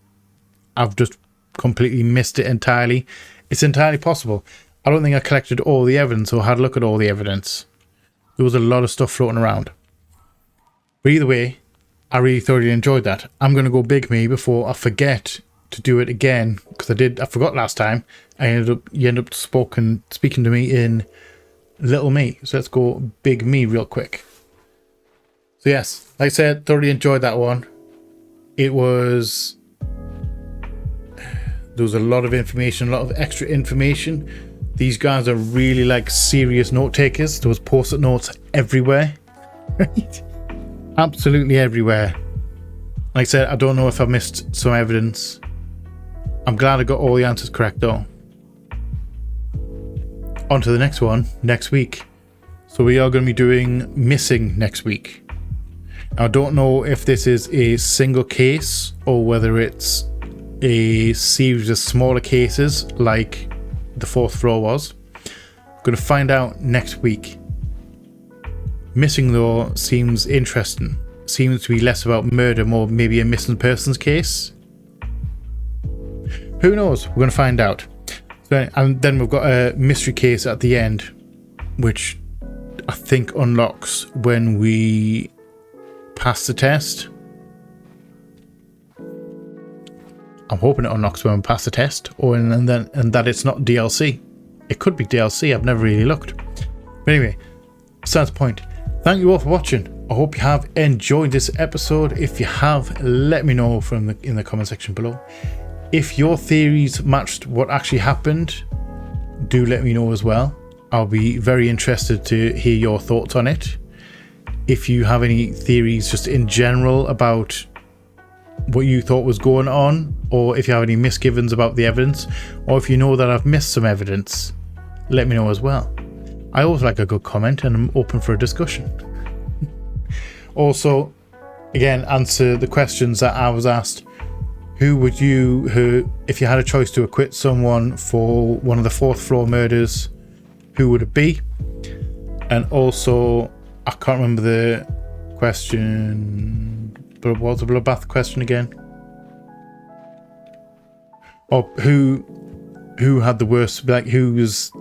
I've just completely missed it entirely. It's entirely possible. I don't think I collected all the evidence or had a look at all the evidence. There was a lot of stuff floating around. But either way, I really thoroughly enjoyed that. I'm going to go big me before I forget to do it again, because I forgot last time. You end up speaking to me in little me. So let's go big me real quick. So yes, like I said, thoroughly enjoyed that one. There was a lot of information, a lot of extra information. These guys are really serious note takers. There was post-it notes everywhere. Right? Absolutely everywhere. Like I said, I don't know if I missed some evidence. I'm glad I got all the answers correct though. On to the next one next week. So we are going to be doing missing next week. Now, I don't know if this is a single case or whether it's a series of smaller cases like the 4th floor was. I'm going to find out next week. Missing though seems interesting. Seems to be less about murder, more maybe a missing persons case. Who knows? We're going to find out. And then we've got a mystery case at the end, which I think unlocks when we pass the test. I'm hoping it unlocks when we pass the test, or and that it's not DLC. It could be DLC. I've never really looked. But anyway, besides the point. Thank you all for watching. I hope you have enjoyed this episode. If you have, let me know in the comment section below. If your theories matched what actually happened, do let me know as well. I'll be very interested to hear your thoughts on it. If you have any theories just in general about what you thought was going on, or if you have any misgivings about the evidence, or if you know that I've missed some evidence, let me know as well. I always like a good comment, and I'm open for a discussion. Also, again, answer the questions that I was asked. If you had a choice to acquit someone for one of the 4th floor murders, who would it be? And also, I can't remember the question, but what was the bloodbath question again? Or who had the worst, like who was,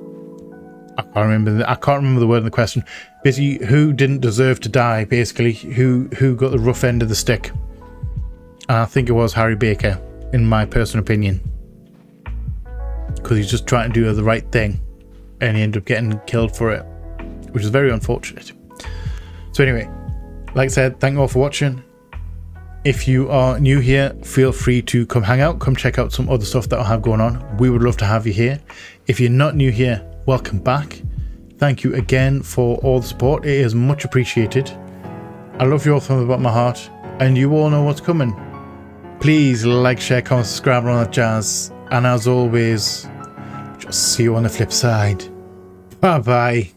I can't remember the word in the question. Basically, who didn't deserve to die, basically, who got the rough end of the stick. And I think it was Harry Baker, in my personal opinion. Because he's just trying to do the right thing, and he ended up getting killed for it, which is very unfortunate. So anyway, like I said, thank you all for watching. If you are new here, feel free to come hang out, come check out some other stuff that I have going on. We would love to have you here. If you're not new here, welcome back. Thank you again for all the support. It is much appreciated. I love you all from the bottom of my heart, and you all know what's coming. Please like, share, comment, subscribe, and all that jazz. And as always, just see you on the flip side. Bye bye.